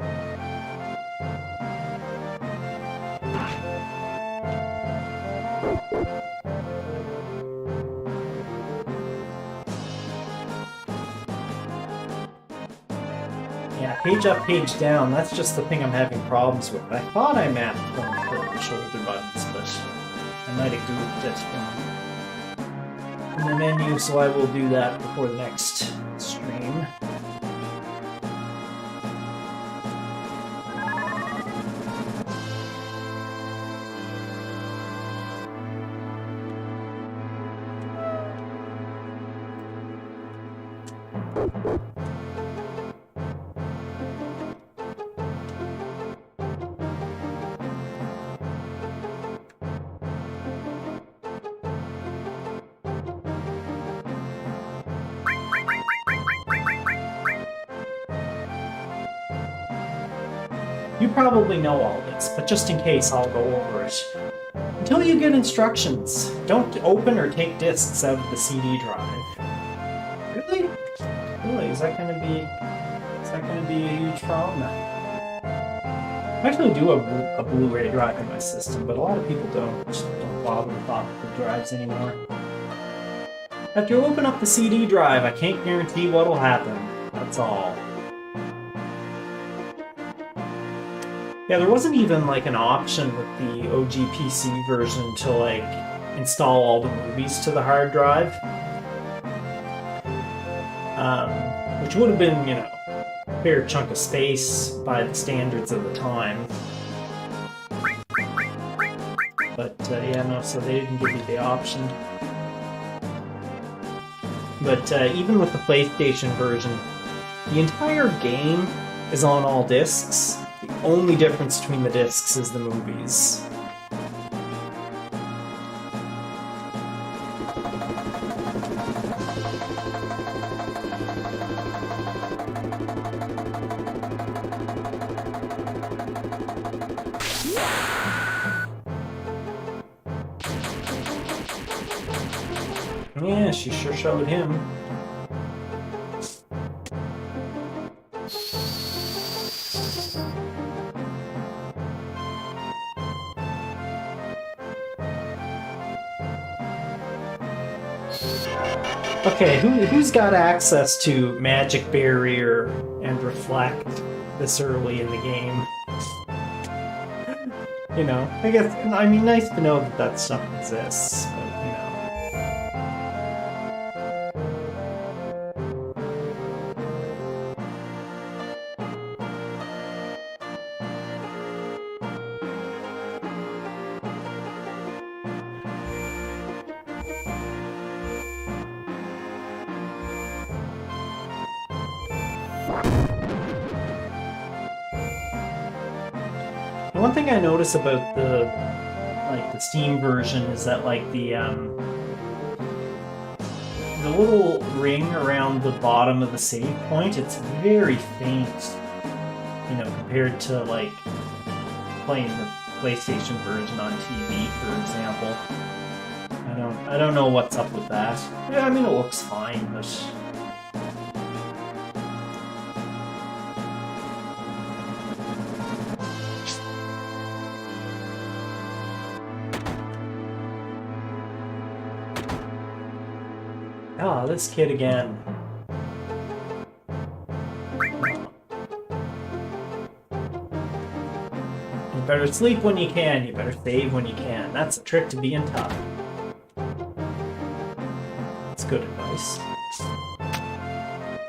Yeah, Page up, page down, that's just the thing I'm having problems with. I thought I mapped them for the shoulder buttons, but I might have goofed it in the menu, so I will do that before the next stream. You probably know all this, but just in case, I'll go over it. Until you get instructions, don't open or take discs out of the CD drive. Really? Really? Is that gonna be a huge problem? I actually do have a Blu-ray drive in my system, but a lot of people don't bother with optical drives anymore. After you open up the CD drive, I can't guarantee what'll happen. That's all. Yeah, there wasn't even like an option with the OG PC version to like install all the movies to the hard drive. Which would have been, you know, a fair chunk of space by the standards of the time. But yeah, no, so they didn't give you the option. But even with the PlayStation version, the entire game is on all discs. The only difference between the discs is the movies. Yeah, she sure showed him. Okay, who's got access to Magic Barrier and Reflect this early in the game? You know, I guess, I mean, nice to know that that stuff exists, but, you know. One thing I notice about the Steam version is that like the little ring around the bottom of the save point, it's very faint, you know, compared to like playing the PlayStation version on TV, for example. I don't know what's up with that. Yeah, I mean it looks fine, but ah, this kid again. You better sleep when you can, you better save when you can. That's a trick to being tough. That's good advice.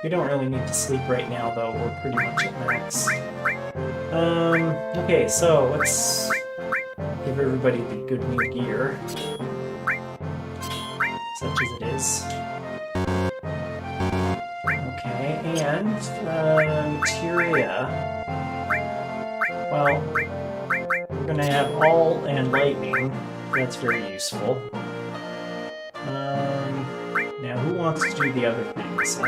We don't really need to sleep right now, though. We're pretty much at max. Okay, so let's give everybody the good new gear. Such as it is. Okay, and materia. Well, we're gonna have all and lightning. That's very useful. Now, who wants to do the other things?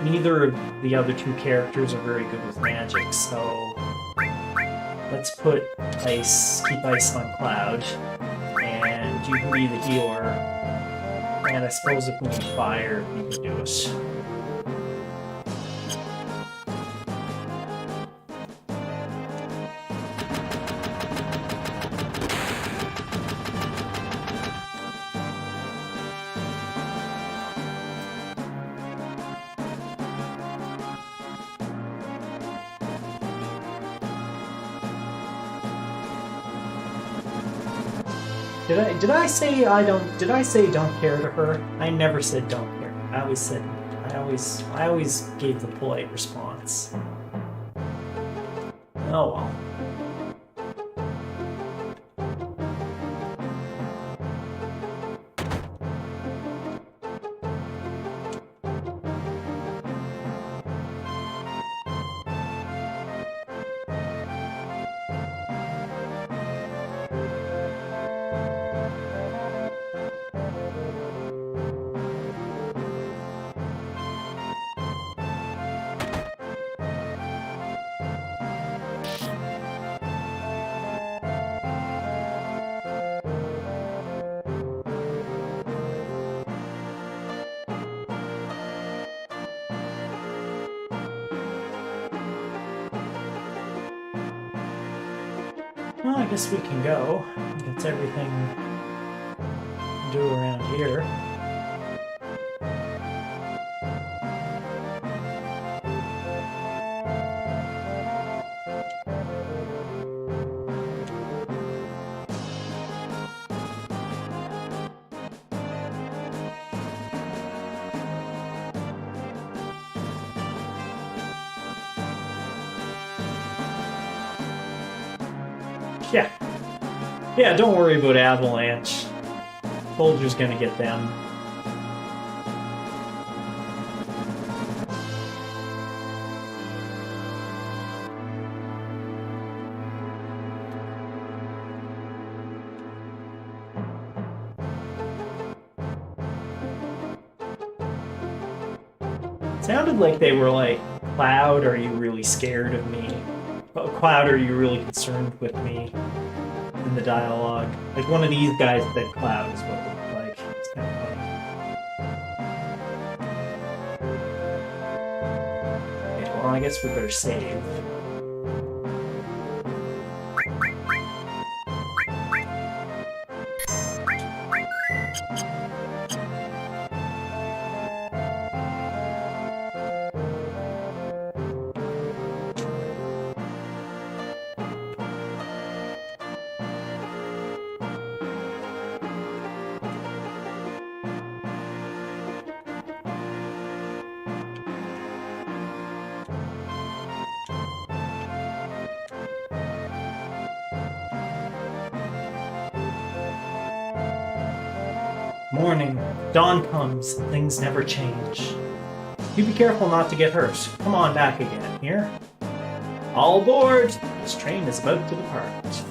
Neither of the other two characters are very good with magic, so let's put ice, keep ice on Cloud, and you can be the healer. And I suppose if we need fire, you can do it. Did I say don't care to her? I never said don't care. I always gave the polite response. Oh well. Well, I guess we can go. That's everything to do around here. Yeah, don't worry about Avalanche. Soldier's gonna get them. Sounded like they were like, Cloud, are you really scared of me? Cloud, are you really concerned with me? In the dialogue. Like one of these guys said Cloud is what it looked like. It's kind of funny. Okay, well, I guess we better save. Morning. Dawn comes, and things never change. You be careful not to get hurt. Come on back again, here? All aboard! This train is about to depart.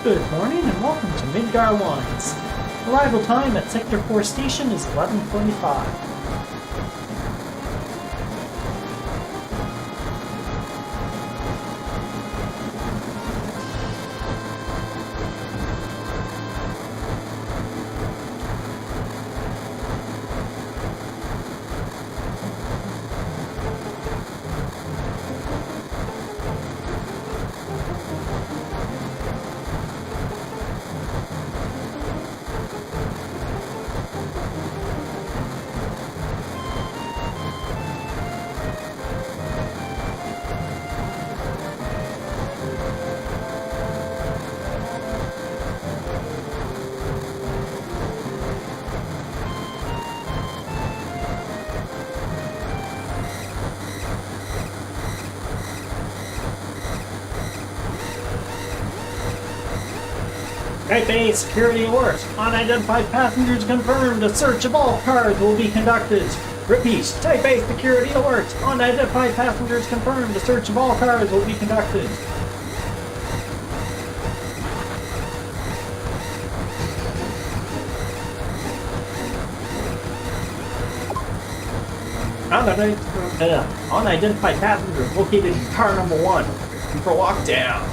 Good morning and welcome to Midgar Lines. Arrival time at Sector 4 Station is 11:45. Type A security alert. Unidentified passengers confirmed. A search of all cars will be conducted. Repeat. Type A security alert. Unidentified passengers confirmed. A search of all cars will be conducted. Unidentified passengers located in car number 1. For lockdown.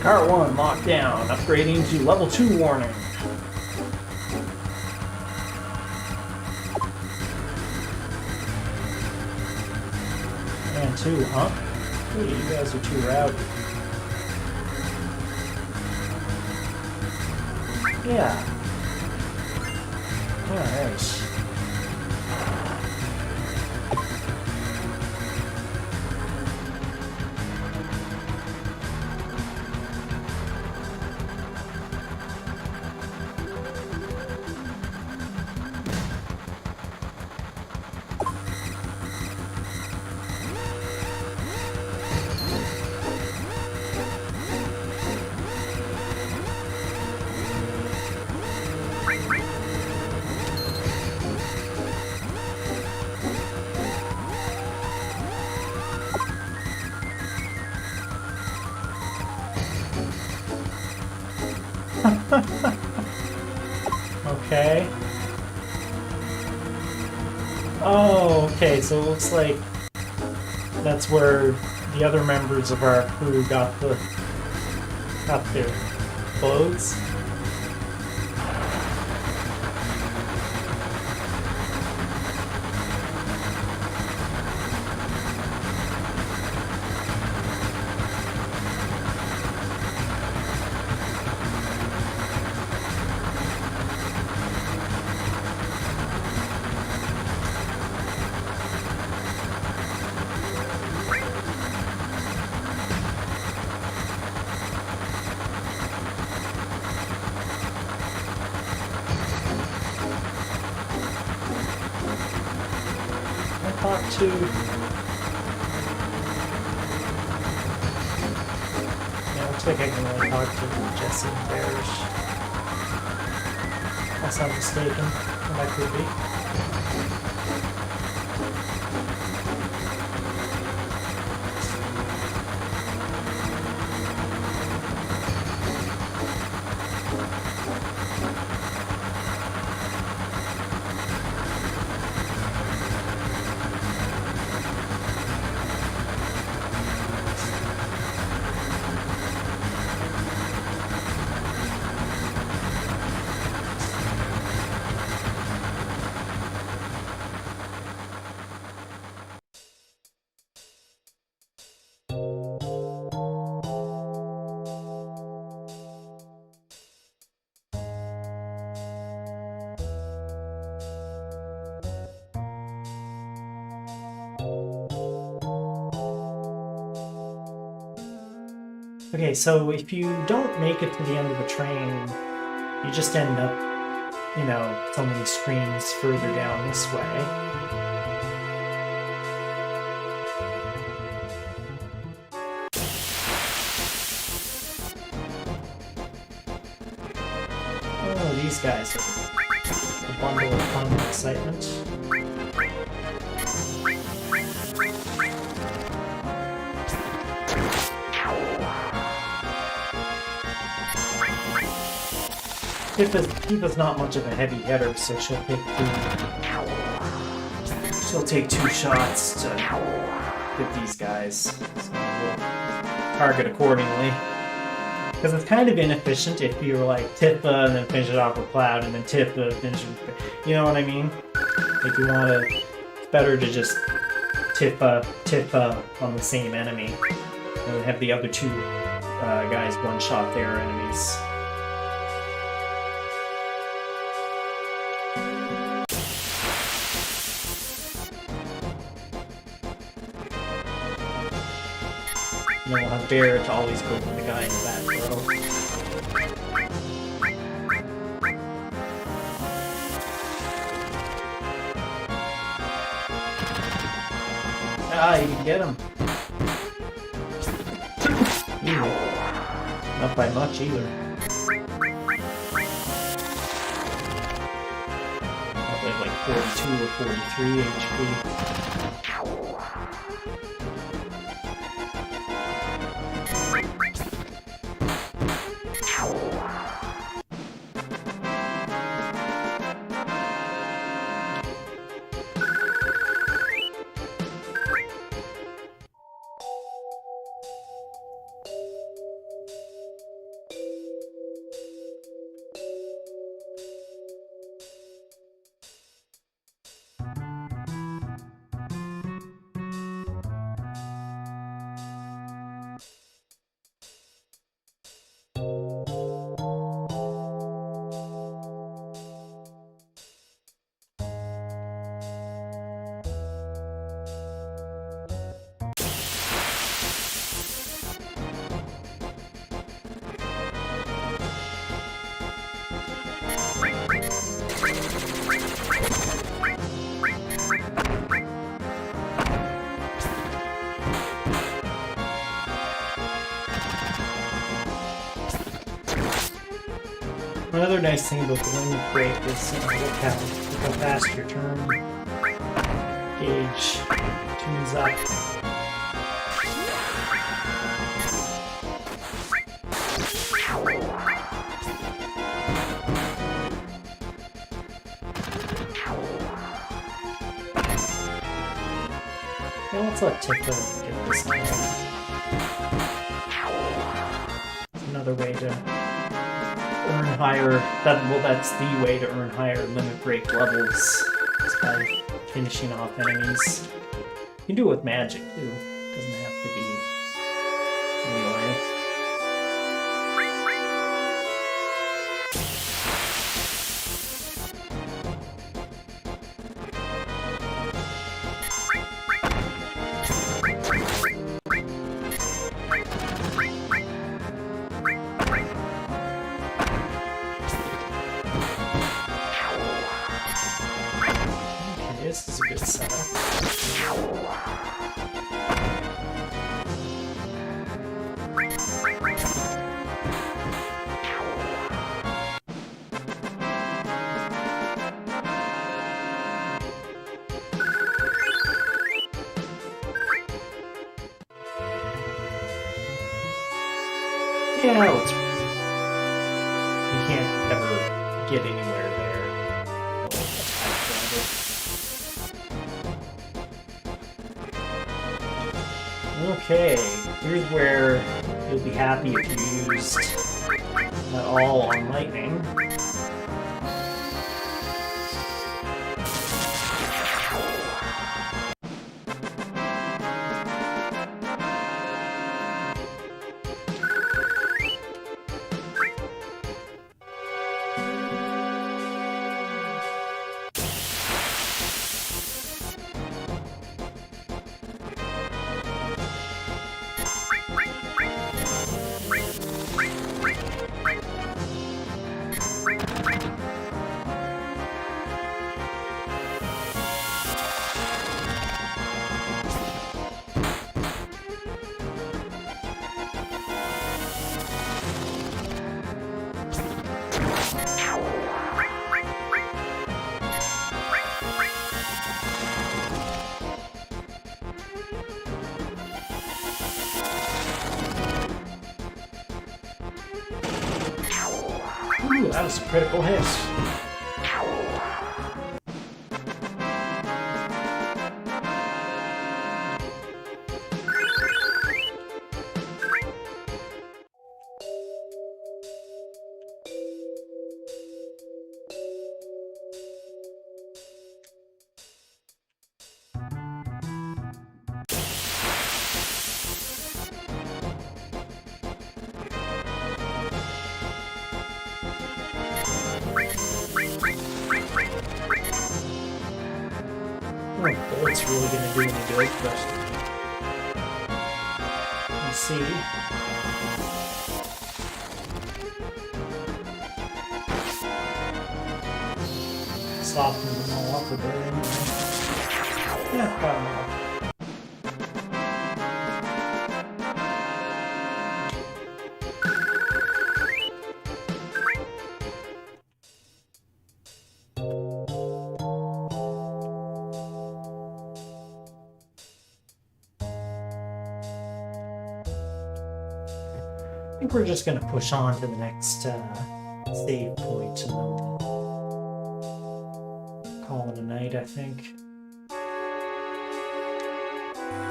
Car 1 locked down, upgrading to level 2 warning. And 2, huh? Ooh, you guys are too rowdy. Yeah. Alright. Okay. Oh, okay, so it looks like that's where the other members of our crew got their clothes. Talk to... Yeah, looks like I can only talk to Jesse and Bears. Unless I'm mistaken, and I could be. Okay, so if you don't make it to the end of the train, you just end up, you know, so many screens further down this way. Oh, these guys are a bundle of fun and excitement. Tifa's not much of a heavy hitter, so she'll take two shots to hit these guys. So we'll target accordingly. Because it's kind of inefficient if you were like Tifa and then finish it off with Cloud and then Tifa finish it with... You know what I mean? If you want to... It's better to just Tifa on the same enemy and have the other two guys one-shot their enemies. And then we'll have Bear to always go for the guy in the back row. Ah, you can get him. Not by much either. Probably like 42 or 43 HP. Another nice thing about the limit break is look how fast your turn gauge tunes up. Yeah, let's let Tickler get this game. It's another way to earn higher, that's the way to earn higher limit break levels, is by finishing off enemies. You can do it with magic too, it doesn't have to be melee. This is a good setup. Yeah, let's... You can't ever get anywhere there. Okay, here's where you'll be happy if you used that all on lightning. Ooh, that was a critical hit. I don't know if it's really going to do any good, but let's see. Soften them all up a bit. Yeah, got them all. think we're just gonna push on to the next save point and then call it a night, I think.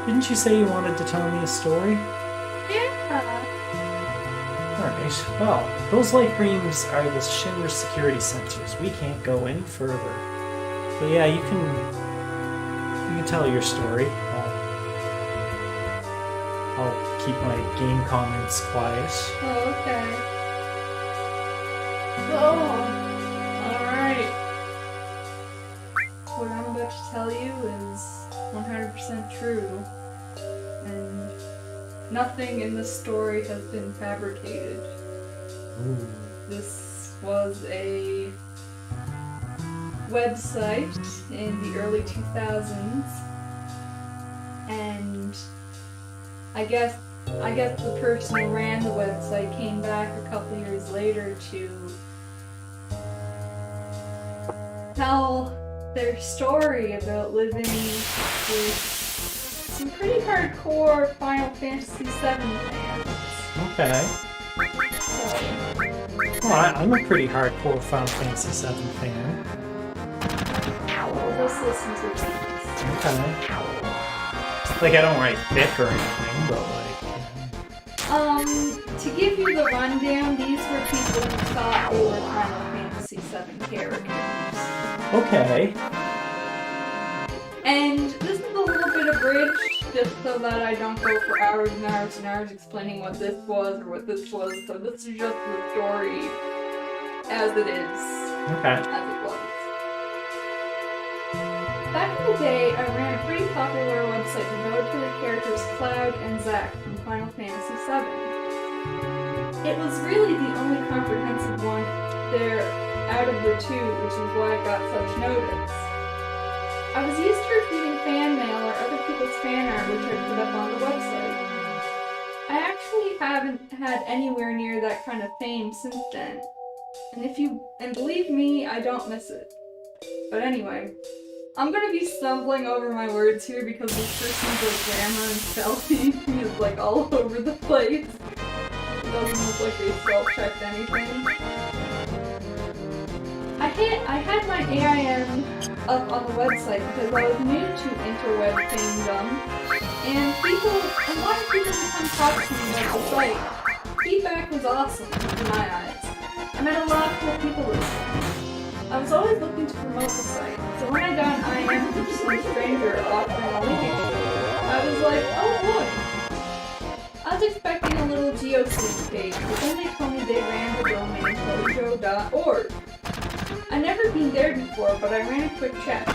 Didn't you say you wanted to tell me a story? Yeah. Alright, well, those light beams are the Shinra security sensors. We can't go any further. So yeah, you can tell your story. I'll keep my game comments quiet. Oh, okay. Oh, alright. What I'm about to tell you is 100% true. And nothing in this story has been fabricated. Ooh. This was a website in the early 2000s, and I guess the person who ran the website came back a couple years later to tell their story about living with some pretty hardcore Final Fantasy VII fans. Okay. So, Well, I'm a pretty hardcore Final Fantasy VII fan. we'll just listen to these. Okay. Like, I don't write thick or anything, but like... To give you the rundown, these were people who thought they were Final Fantasy VII characters. Okay. And this is a little bit abridged, just so that I don't go for hours and hours and hours explaining what this was or what this was, so this is just the story as it is. Okay. As it was. Back in the day, I ran a pretty popular website devoted to the characters Cloud and Zack from Final Fantasy VII. It was really the only comprehensive one there out of the two, which is why it got such notice. I was used to receiving fan mail or other people's fan art which I put up on the website. I actually haven't had anywhere near that kind of fame since then. And believe me, I don't miss it. But anyway, I'm gonna be stumbling over my words here because this person's like grammar and spelling is like all over the place. It doesn't look like they spell-checked anything. I had my AIM up on the website because I was new to interweb fandom, and a lot of people would come talk to me about the site. Feedback was awesome in my eyes. I met a lot of cool people listening. I was always looking to promote the site, so when I got an IM from some stranger offering a link, I was like, oh boy. I was expecting a little GeoCities page, but then they told me they ran the domain hojo.org. I'd never been there before, but I ran a quick check.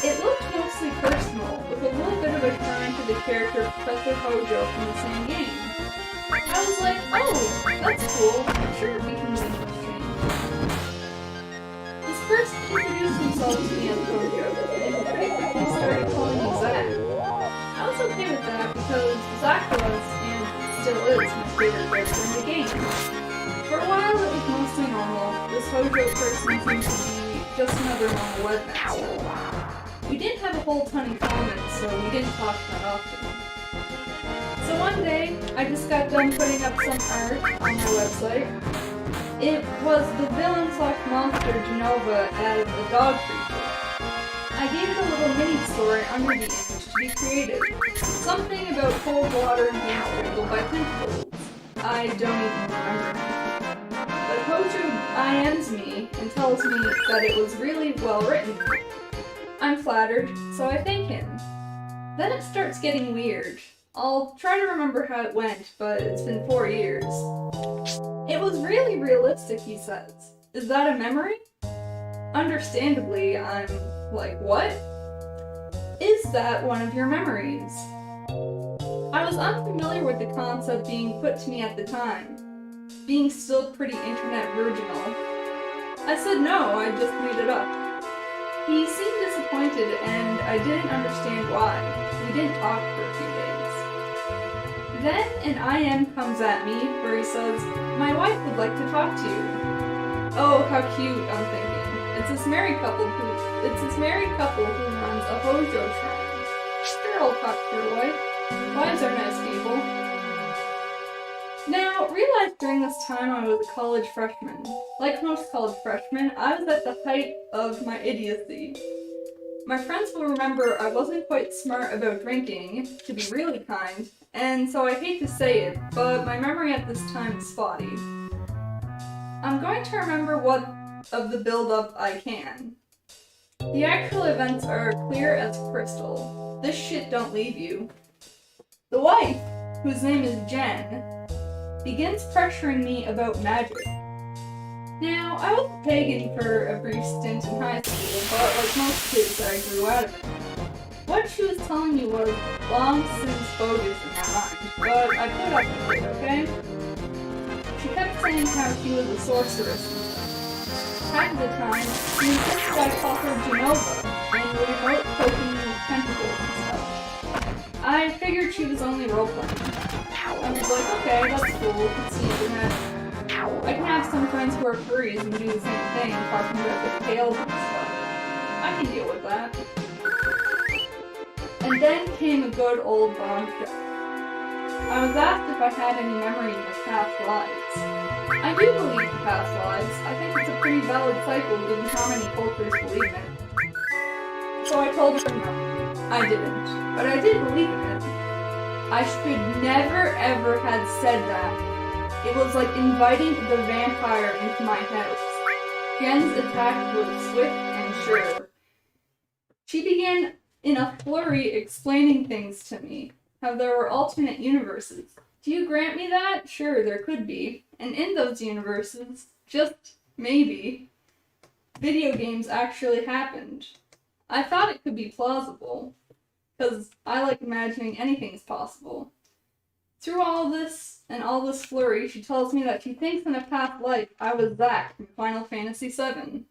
It looked mostly personal, with a little bit of a shrine to the character Professor Hojo from the same game. I was like, oh, that's cool, I'm sure it becomes interesting. This person introduced himself to me as Hojo, and pretty quickly started calling me Zack. I was okay with that because Zack was, and still is, my favorite character in the game. For a while it was mostly normal. This Hojo person seemed to be just another normal webmaster. We didn't have a whole ton in common, so we didn't talk that often. So one day, I just got done putting up some art on my website. It was the villain/monster Genova as a dog creature. I gave it a little mini-story under the image to be creative. Something about cold water and being sprinkled by tentacles. I don't even remember. But Hojo IMs me and tells me that it was really well written. I'm flattered, so I thank him. Then it starts getting weird. I'll try to remember how it went, but it's been 4 years. It was really realistic, he says. Is that a memory? Understandably, I'm like, what? Is that one of your memories? I was unfamiliar with the concept being put to me at the time, being still pretty internet virginal. I said no, I just made it up. He seemed disappointed and I didn't understand why. We didn't talk for a few days. Then an IM comes at me where he says, my wife would like to talk to you. Oh, how cute, I'm thinking. It's this married couple who runs a Hojo shrine. Sure, I'll talk to your wife. Wives are nice people. Now, realize during this time I was a college freshman. Like most college freshmen, I was at the height of my idiocy. My friends will remember I wasn't quite smart about drinking, to be really kind, and so I hate to say it, but my memory at this time is spotty. I'm going to remember what of the build-up I can. The actual events are clear as crystal. This shit don't leave you. The wife, whose name is Jen, begins pressuring me about magic. Now, I was a pagan for a brief stint in high school, but like most kids, I grew out of it. What she was telling me was long since bogus in my mind, but I put up with it, okay? She kept saying how she was a sorceress. Half of the time, she insisted I call her Genova, and we wrote poking with tentacles and stuff. I figured she was only roleplaying. I was like, okay, that's cool, it's the internet. I can have some friends who are furries and do the same thing, talking about their tails and stuff. I can deal with that. And then came a good old bombshell. I was asked if I had any memories of past lives. I do believe in past lives. I think it's a pretty valid cycle given how many cultures believe in it. So I told her no, I didn't. But I did believe in it. I should never ever had said that. It was like inviting the vampire into my house. Jen's attack was swift and sure. She began in a flurry explaining things to me, how there were alternate universes. Do you grant me that? Sure, there could be. And in those universes, just maybe, video games actually happened. I thought it could be plausible, because I like imagining anything's possible. Through all this and all this flurry, she tells me that she thinks in a past life I was Zack from Final Fantasy VII.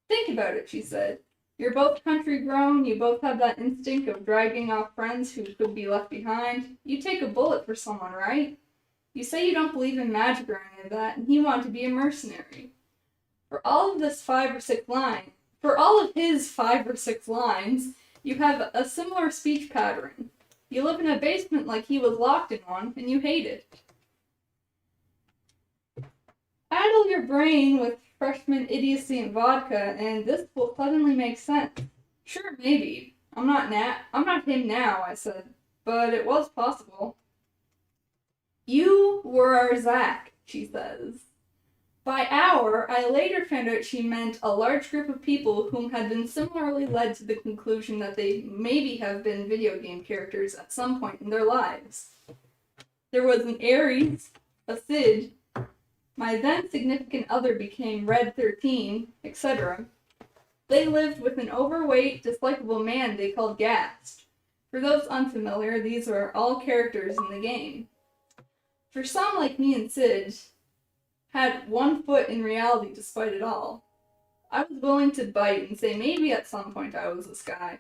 Think about it, she said. You're both country grown, you both have that instinct of dragging off friends who could be left behind. You take a bullet for someone, right? You say you don't believe in magic or any of that, and you want to be a mercenary. For all of his 5 or 6 lines, you have a similar speech pattern. You live in a basement like he was locked in one, and you hate it. Addle your brain with freshman idiocy and vodka, and this will suddenly make sense. Sure, maybe. I'm not him now, I said, but it was possible. You were our Zack, she says. By our, I later found out she meant a large group of people whom had been similarly led to the conclusion that they maybe have been video game characters at some point in their lives. There was an Ares, a Sid, my then significant other became Red 13, etc. They lived with an overweight, dislikable man they called Gast. For those unfamiliar, these are all characters in the game. For some, like me and Sid, had one foot in reality despite it all. I was willing to bite and say maybe at some point I was this guy,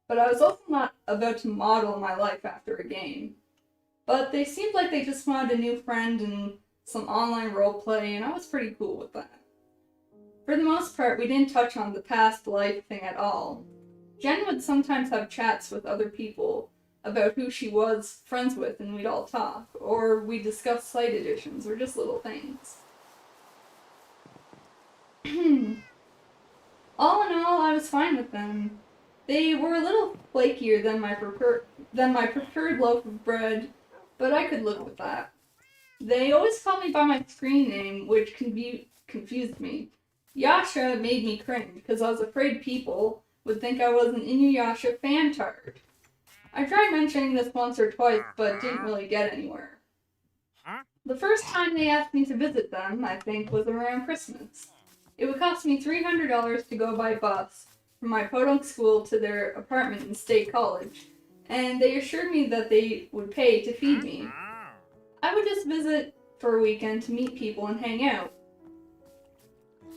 but I was also not about to model my life after a game. But they seemed like they just wanted a new friend and some online roleplay, and I was pretty cool with that. For the most part, we didn't touch on the past life thing at all. Jen would sometimes have chats with other people about who she was friends with, and we'd all talk, or we'd discuss site editions, or just little things. All in all, I was fine with them. They were a little flakier than my preferred loaf of bread, but I could live with that. They always called me by my screen name, which confused me. Yasha made me cringe, because I was afraid people would think I was an Inuyasha fan-tard. I tried mentioning this once or twice, but didn't really get anywhere. The first time they asked me to visit them, I think, was around Christmas. It would cost me $300 to go by bus from my podunk school to their apartment in State College, and they assured me that they would pay to feed me. I would just visit for a weekend to meet people and hang out.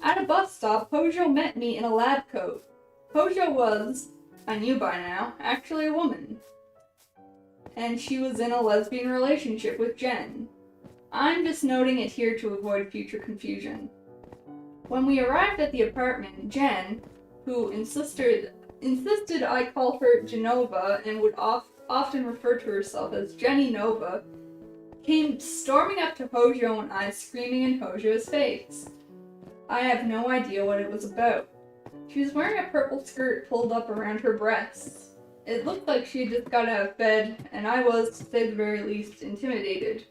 At a bus stop, Hojo met me in a lab coat. Hojo was, I knew by now, actually a woman. And she was in a lesbian relationship with Jen. I'm just noting it here to avoid future confusion. When we arrived at the apartment, Jen, who insisted I call her Genova and would often refer to herself as Jenny Nova, came storming up to Hojo and I, screaming in Hojo's face. I have no idea what it was about. She was wearing a purple skirt pulled up around her breasts. It looked like she had just got out of bed, and I was, to say the very least, intimidated.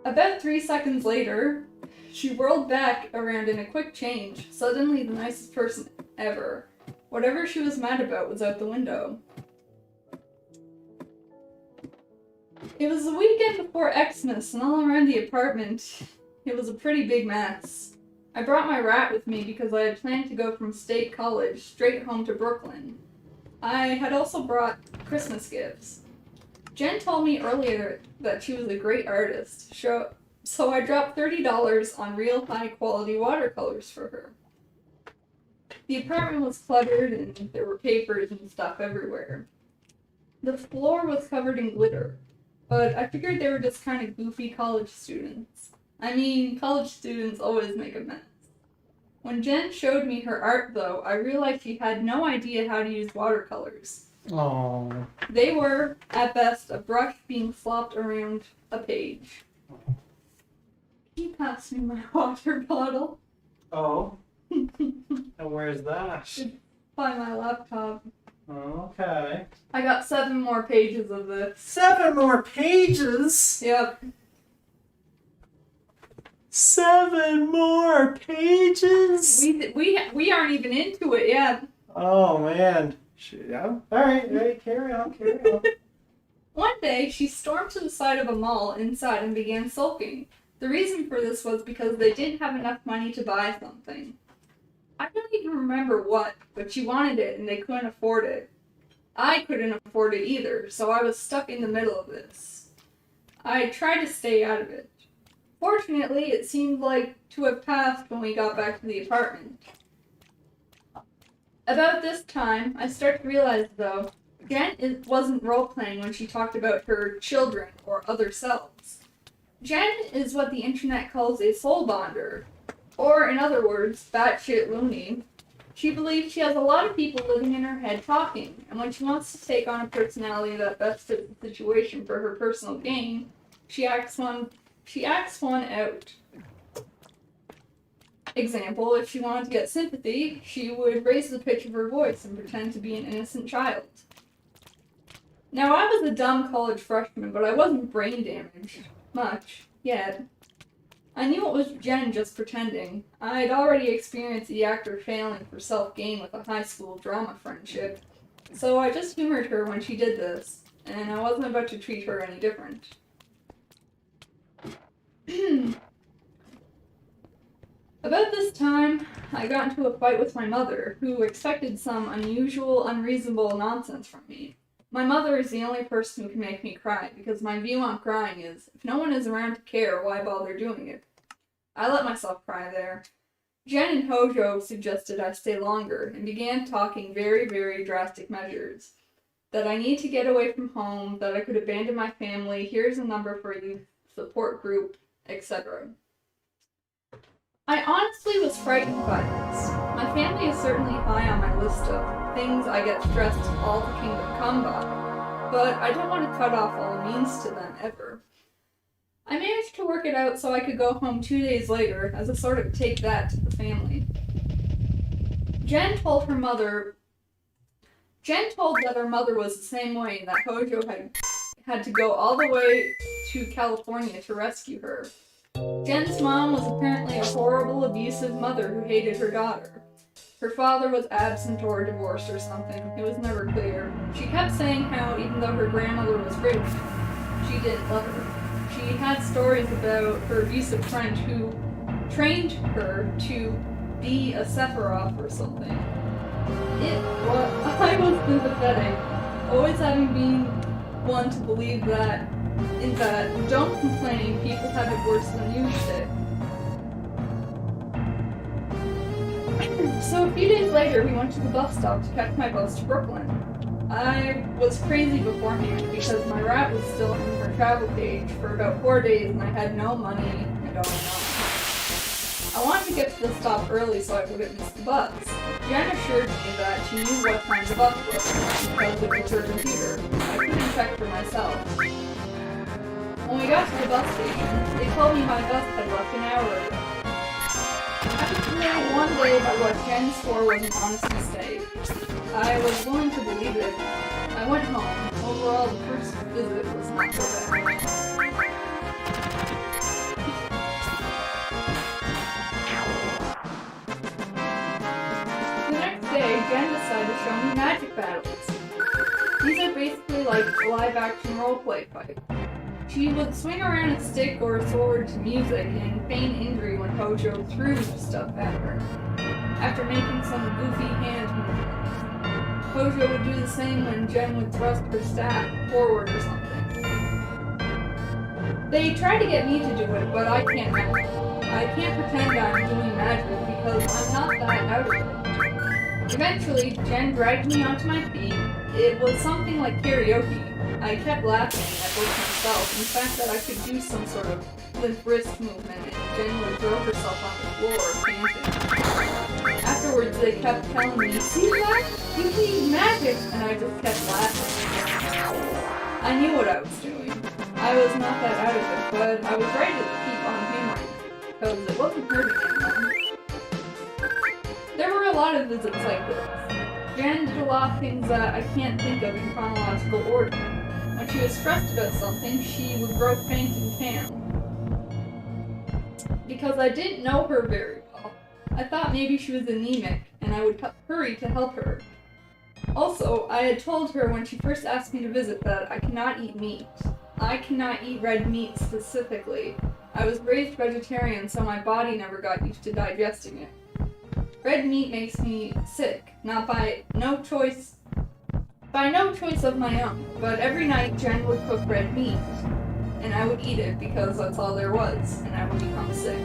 About 3 seconds later, she whirled back around in a quick change, suddenly the nicest person ever. Whatever she was mad about was out the window. It was the weekend before Xmas, and all around the apartment, it was a pretty big mess. I brought my rat with me because I had planned to go from State College straight home to Brooklyn. I had also brought Christmas gifts. Jen told me earlier that she was a great artist, so I dropped $30 on real high-quality watercolors for her. The apartment was cluttered, and there were papers and stuff everywhere. The floor was covered in glitter, but I figured they were just kind of goofy college students. I mean, college students always make a mess. When Jen showed me her art, though, I realized she had no idea how to use watercolors. Oh. They were, at best, a brush being flopped around a page. Can you pass me my water bottle? Oh. And where's that? By my laptop. Okay. I got 7 more pages of this. 7 more pages? Yep. 7 more pages? We aren't even into it yet. Oh, man. Yeah. All right, carry on. One day, she stormed to the side of a mall inside and began sulking. The reason for this was because they didn't have enough money to buy something. I don't even remember what, but she wanted it and they couldn't afford it. I couldn't afford it either, so I was stuck in the middle of this. I tried to stay out of it. Fortunately, it seemed like to have passed when we got back to the apartment. About this time, I started to realize, though, Jen wasn't role-playing when she talked about her children or other selves. Jen is what the internet calls a soul bonder, or in other words, batshit loony. She believes she has a lot of people living in her head talking, and when she wants to take on a personality that best fits the situation for her personal gain, she acts one out. Example, if she wanted to get sympathy, she would raise the pitch of her voice and pretend to be an innocent child. Now, I was a dumb college freshman, but I wasn't brain damaged much yet. I knew it was Jen just pretending. I'd already experienced the actor failing for self-gain with a high school drama friendship, so I just humored her when she did this, and I wasn't about to treat her any different. About this time, I got into a fight with my mother, who expected some unusual, unreasonable nonsense from me. My mother is the only person who can make me cry, because my view on crying is, if no one is around to care, why bother doing it? I let myself cry there. Jen and Hojo suggested I stay longer, and began talking very, very drastic measures. That I need to get away from home, that I could abandon my family, here's a number for a youth support group, etc. I honestly was frightened by this. My family is certainly high on my list of things I get stressed all the kingdom come by, but I don't want to cut off all means to them ever. I managed to work it out so I could go home 2 days later as a sort of take that to the family. Jen told that her mother was the same way, and that Hojo had to go all the way to California to rescue her. Jen's mom was apparently a horrible, abusive mother who hated her daughter. Her father was absent or divorced or something. It was never clear. She kept saying how, even though her grandmother was rich, she didn't love her. She had stories about her abusive friend who trained her to be a Sephiroth or something. I was sympathetic, always having been one to believe that don't complain, people have it worse than you did. So a few days later, we went to the bus stop to catch my bus to Brooklyn. I was crazy beforehand because my rat was still in her travel cage for about 4 days and I had no money and all that. I wanted to get to the stop early so I wouldn't miss the bus. Jen assured me that she knew what time the bus was because it was her computer. I couldn't check for myself. When we got to the bus station. They told me my bus had left an hour ago. After hearing one day about what Jen swore was an honest mistake, I was willing to believe it. I went home. Overall, the first visit was not so bad. The next day, Jen decided to show me magic battles. These are basically like a live-action roleplay fight. She would swing around a stick or a sword to music and feign injury when Hojo threw stuff at her, after making some goofy hand movements. Hojo would do the same when Jen would thrust her staff forward or something. They tried to get me to do it, but I can't magic. I can't pretend I'm doing magic because I'm not that out of it. Eventually, Jen dragged me onto my feet. It was something like karaoke. I kept laughing at both myself and the fact that I could do some sort of limp wrist movement and Jen would throw herself on the floor panting. Afterwards, they kept telling me, "See that? You can use magic!" And I just kept laughing. I knew what I was doing. I was not that out of it, but I was ready to keep on humoring because it wasn't hurting anyone. There were a lot of visits like this. Jen did a lot of things that I can't think of in chronological order. When she was stressed about something, she would grow faint and pale. Because I didn't know her very well, I thought maybe she was anemic, and I would hurry to help her. Also, I had told her when she first asked me to visit that I cannot eat meat. I cannot eat red meat specifically. I was raised vegetarian, so my body never got used to digesting it. Red meat makes me sick, not by no choice of my own, but every night Jen would cook red meat, and I would eat it because that's all there was, and I would become sick.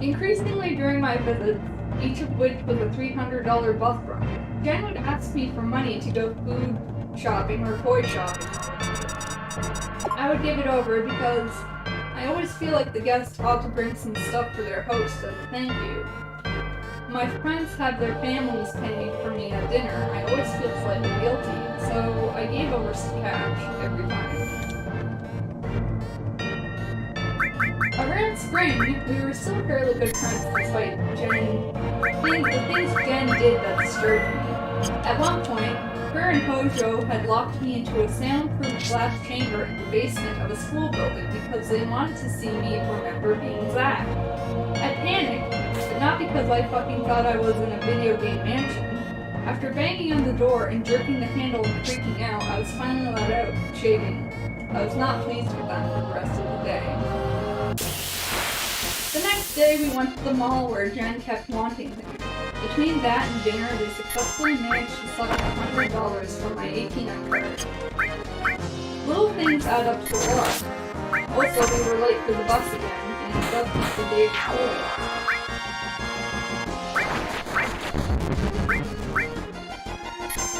Increasingly during my visits, each of which was a $300 bus ride, Jen would ask me for money to go food shopping or toy shopping. I would give it over because I always feel like the guests ought to bring some stuff for their host as a thank you. My friends have their families paying for me at dinner. I always feel slightly guilty, so I gave over some cash every time. Around spring, we were still fairly good friends despite the things Jen did that disturbed me. At one point, her and Hojo had locked me into a soundproof glass chamber in the basement of a school building because they wanted to see me remember being Zach. I panicked, but not because I fucking thought I was in a video game mansion. After banging on the door and jerking the handle and freaking out, I was finally let out, shaving. I was not pleased with that for the rest of the day. The next day, we went to the mall where Jen kept wanting things. Between that and dinner, they successfully managed to suck $100 from my ATM card. Little things add up to a lot. Also, we were late for the bus again, and it wasn't the day before.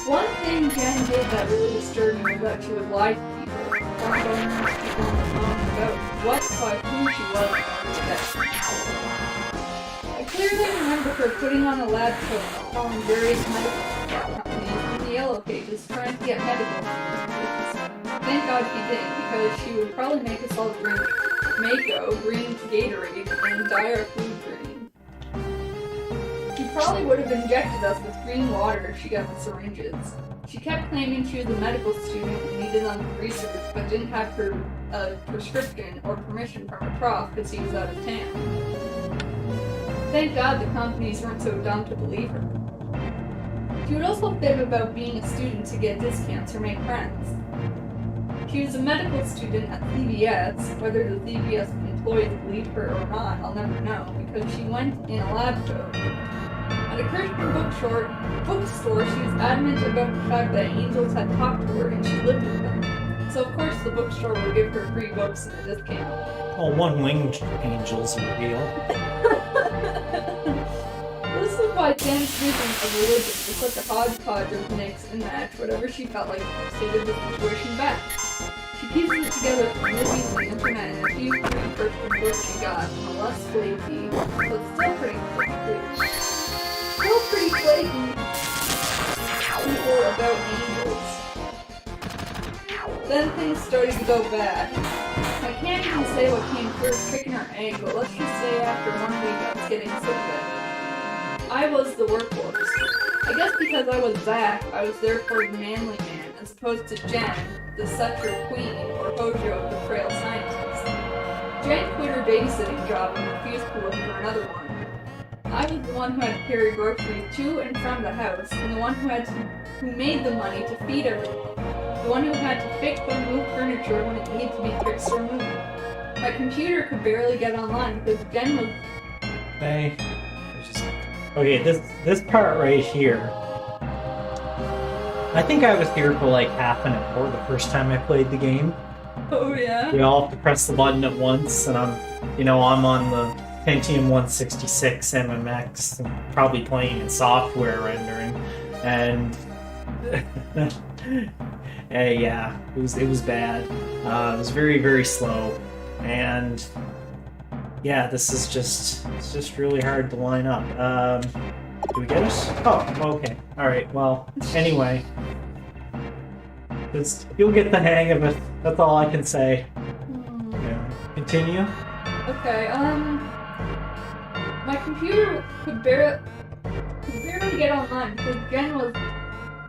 One thing Jen did that really disturbed me was that she would lie to people. One going to people on the phone about what type who she was and that. I clearly remember her putting on a lab coat and calling various medical companies in the yellow pages trying to get medical certificates. Thank God she did, because she would probably make us all drink Mako, green Gatorade, and dye our food green. She probably would have injected us with green water if she got the syringes. She kept claiming she was a medical student and needed them for research, but didn't have her prescription or permission from her prof because he was out of town. Thank God the companies weren't so dumb to believe her. She would also fib about being a student to get discounts or make friends. She was a medical student at CVS. Whether the CVS employees believed her or not, I'll never know, because she went in a lab coat. At a Christian bookstore, she was adamant about the fact that angels had talked to her and she lived with them. So of course the bookstore would give her free books and a discount. Oh, one-winged angels reveal. This is why Jen's vision of religion is such a hodgepodge of mix and match whatever she felt like suited the situation best. She pieces it together from movies, the internet, and a few free Christian books she got from a less flaky, but still pretty free. Still fighting people about angels. Then things started to go bad. I can't even say what came first, chicken or egg, but let's just say after 1 week I was getting sick of it. I was the workhorse. I guess because I was Zach, I was therefore the manly man, as opposed to Jen, the Sutter queen, or Hojo, the frail scientist. Jen quit her babysitting job and refused to look for another one. I was the one who had to carry groceries to and from the house, and the one who made the money to feed everyone. The one who had to fix or move furniture when it needed to be fixed or moved. My computer could barely get online because Jen was... Hey. Okay, this part right here. I think I was here for like half an hour the first time I played the game. Oh yeah? We all have to press the button at once, and I'm on the Pentium 166 MMX, and probably playing in software rendering, and yeah, it was bad. It was very, very slow, and yeah, it's just really hard to line up. Do we get it? Oh, okay. All right. Well, anyway, you'll get the hang of it. That's all I can say. Yeah. Continue. Okay. My computer could barely get online because Jen was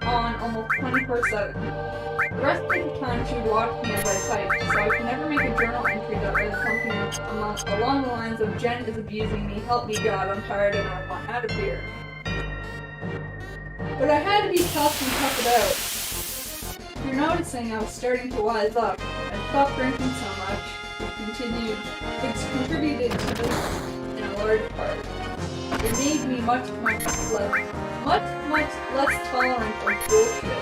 on almost 24/7. The rest of the time she would watch me as I typed, so I could never make a journal entry that read something along the lines of Jen is abusing me, help me God, I'm tired and I want out of here. But I had to be tough and tough it out. You're noticing I was starting to wise up. I stopped drinking so much, which contributed to this in a large part. It made me much less tolerant of bullshit.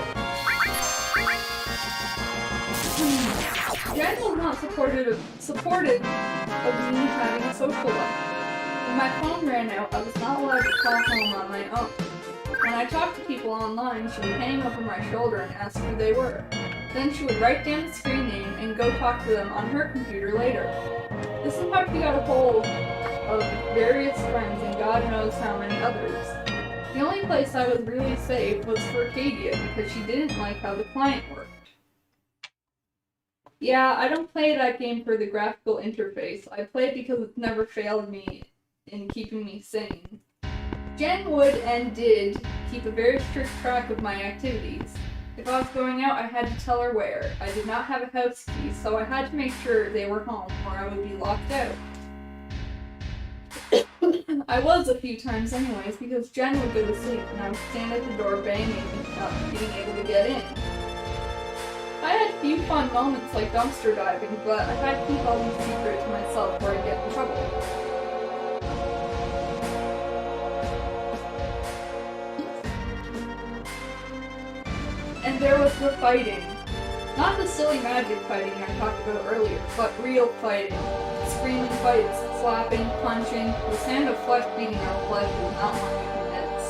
Jen was not supportive of me having a social life. When my phone ran out, I was not allowed to call home on my own. When I talked to people online, she would hang over my shoulder and ask who they were. Then she would write down the screen name and go talk to them on her computer later. This is how she got a hold of various friends and God knows how many others. The only place I was really safe was for Arcadia because she didn't like how the client worked. Yeah, I don't play that game for the graphical interface. I play it because it's never failed me in keeping me sane. Jen would and did keep a very strict track of my activities. If I was going out, I had to tell her where. I did not have a house key, so I had to make sure they were home or I would be locked out. I was a few times anyways because Jen would go to sleep and I would stand at the door banging, not being able to get in. I had a few fun moments like dumpster diving, but I had to keep all these secrets to myself or I'd get in trouble. And there was the fighting. Not the silly magic fighting I talked about earlier, but real fighting. Screaming fights, slapping, punching. The sound of flesh beating on flesh was not one you can miss.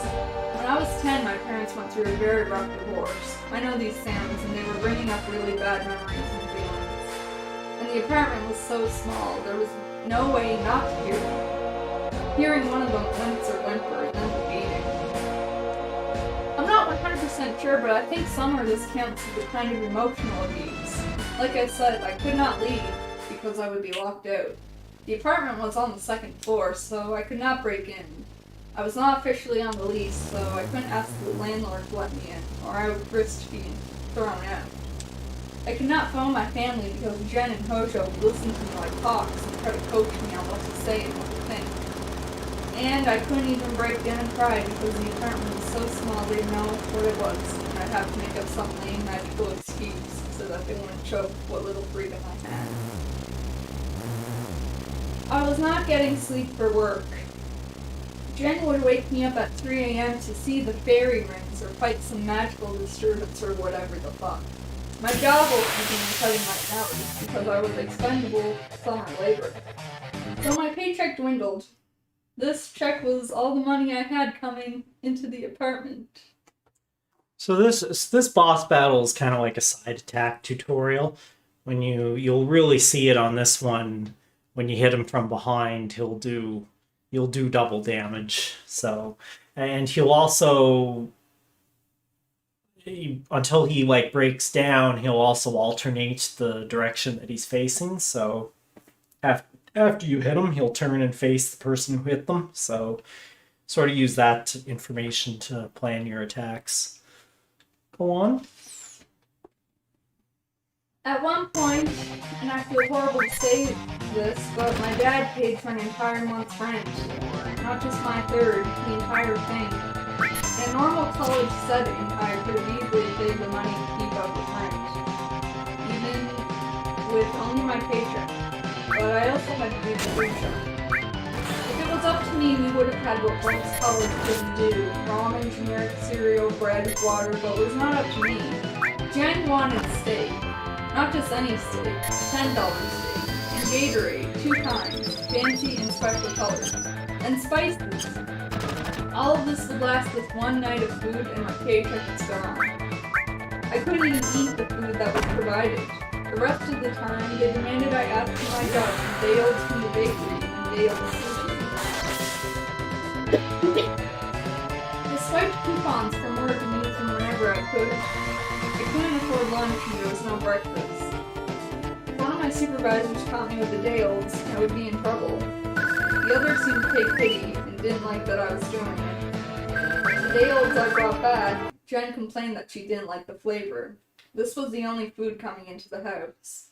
When I was 10, my parents went through a very rough divorce. I know these sounds, and they were bringing up really bad memories and feelings. And the apartment was so small, there was no way not to hear them. Hearing one of them wince or whimper, and then the beating. I'm not 100% sure, but I think somewhere this counts as a kind of emotional abuse. Like I said, I could not leave because I would be locked out. The apartment was on the 2nd floor, so I could not break in. I was not officially on the lease, so I couldn't ask the landlord to let me in, or I would risk being thrown out. I could not phone my family because Jen and Hojo would listen to me like hawks and try to coach me on what to say and what to think. And I couldn't even break down and cry because the apartment was so small they'd know what it was, and I'd have to make up some lame magical excuse so that they wouldn't choke what little freedom I had. I was not getting sleep for work. Jen would wake me up at 3 a.m. to see the fairy rings or fight some magical disturbance or whatever the fuck. My job was even cutting my hours because I was expendable summer labor. So my paycheck dwindled. This check was all the money I had coming into the apartment. So this boss battle is kind of like a side attack tutorial. When you'll really see it on this one. When you hit him from behind, you'll do double damage. So, And he'll also, until he like breaks down, he'll also alternate the direction that he's facing. So after you hit him, he'll turn and face the person who hit them. So sort of use that information to plan your attacks. Go on. At one point, and I feel horrible to say this, but my dad paid for an entire month's rent. Not just my third, the entire thing. In a normal college setting, I could have easily saved the money to keep up with rent. Even with only my paycheck. But I also had to do the food shop. If it was up to me, we would have had what most college kids do. Ramen, generic cereal, bread, water, but it was not up to me. Jen wanted steak. Not just any steak, $10 steak, and Gatorade, 2 kinds, fancy and special colors, and spices. All of this would last with one night of food and my paycheck was gone. I couldn't even eat the food that was provided. The rest of the time, they demanded I ask for my duck from Dale's from the bakery and Dale's sushi. I swiped coupons from work and used them whenever I could. I couldn't afford lunch and there was no breakfast. If one of my supervisors caught me with the Dales, I would be in trouble. The others seemed to take pity and didn't like that I was doing it. The Dales I brought back, Jen complained that she didn't like the flavor. This was the only food coming into the house.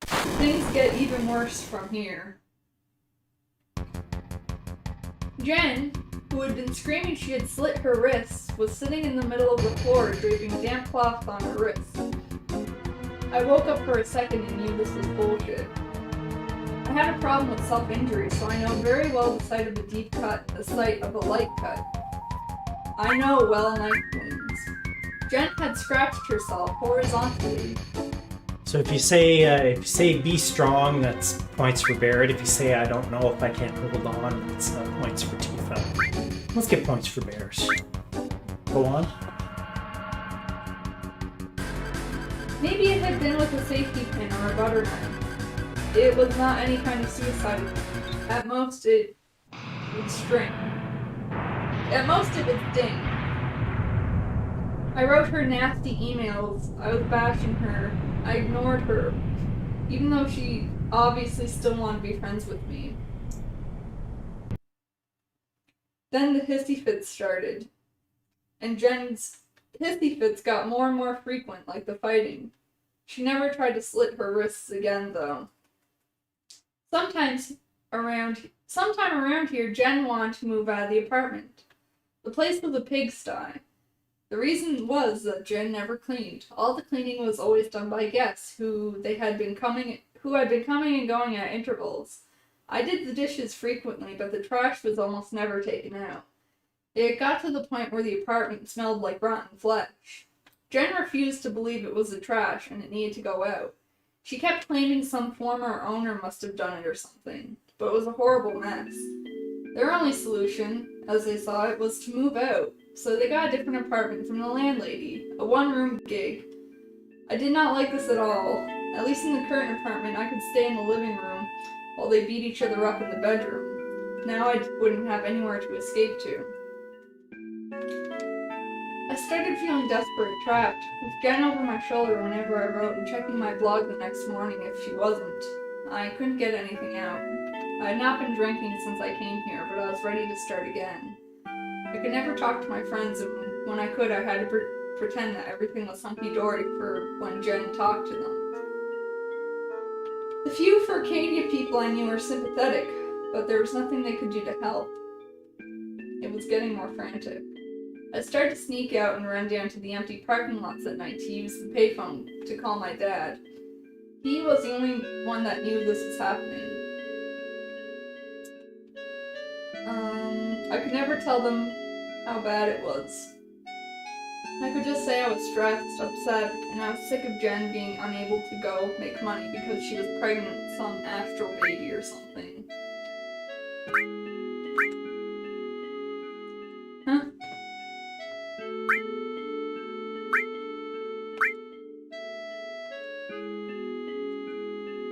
Things get even worse from here. Jen, who had been screaming she had slit her wrists, was sitting in the middle of the floor draping damp cloth on her wrists. I woke up for a second and knew this was bullshit. I had a problem with self-injury, so I know very well the sight of a deep cut and the sight of a light cut. I know well knife wounds. Jen had scratched herself horizontally. So if you say be strong, that's points for Barrett. If you say I don't know if I can't hold on, that's points for Tifa. Let's get points for Bears. Go on. Maybe it had been with a safety pin or a butter knife. It was not any kind of suicide attempt. At most, it would string. At most, it would sting. I wrote her nasty emails. I was bashing her. I ignored her, even though she obviously still wanted to be friends with me. Then the hissy fits started, and Jen's hissy fits got more and more frequent, like the fighting. She never tried to slit her wrists again, though. Sometime around here, Jen wanted to move out of the apartment. The place was a pigsty. The reason was that Jen never cleaned. All the cleaning was always done by guests who had been coming and going at intervals. I did the dishes frequently, but the trash was almost never taken out. It got to the point where the apartment smelled like rotten flesh. Jen refused to believe it was the trash and it needed to go out. She kept claiming some former owner must have done it or something, but it was a horrible mess. Their only solution, as they saw it, was to move out. So they got a different apartment from the landlady, a one-room gig. I did not like this at all. At least in the current apartment, I could stay in the living room while they beat each other up in the bedroom. Now I wouldn't have anywhere to escape to. I started feeling desperate, trapped, with Jen over my shoulder whenever I wrote and checking my blog the next morning if she wasn't. I couldn't get anything out. I had not been drinking since I came here, but I was ready to start again. I could never talk to my friends, and when I could, I had to pretend that everything was hunky-dory for when Jen talked to them. The few Furcadia people I knew were sympathetic, but there was nothing they could do to help. It was getting more frantic. I started to sneak out and run down to the empty parking lots at night to use the payphone to call my dad. He was the only one that knew this was happening. I could never tell them how bad it was. I could just say I was stressed, upset, and I was sick of Jen being unable to go make money because she was pregnant with some astral baby or something. Huh?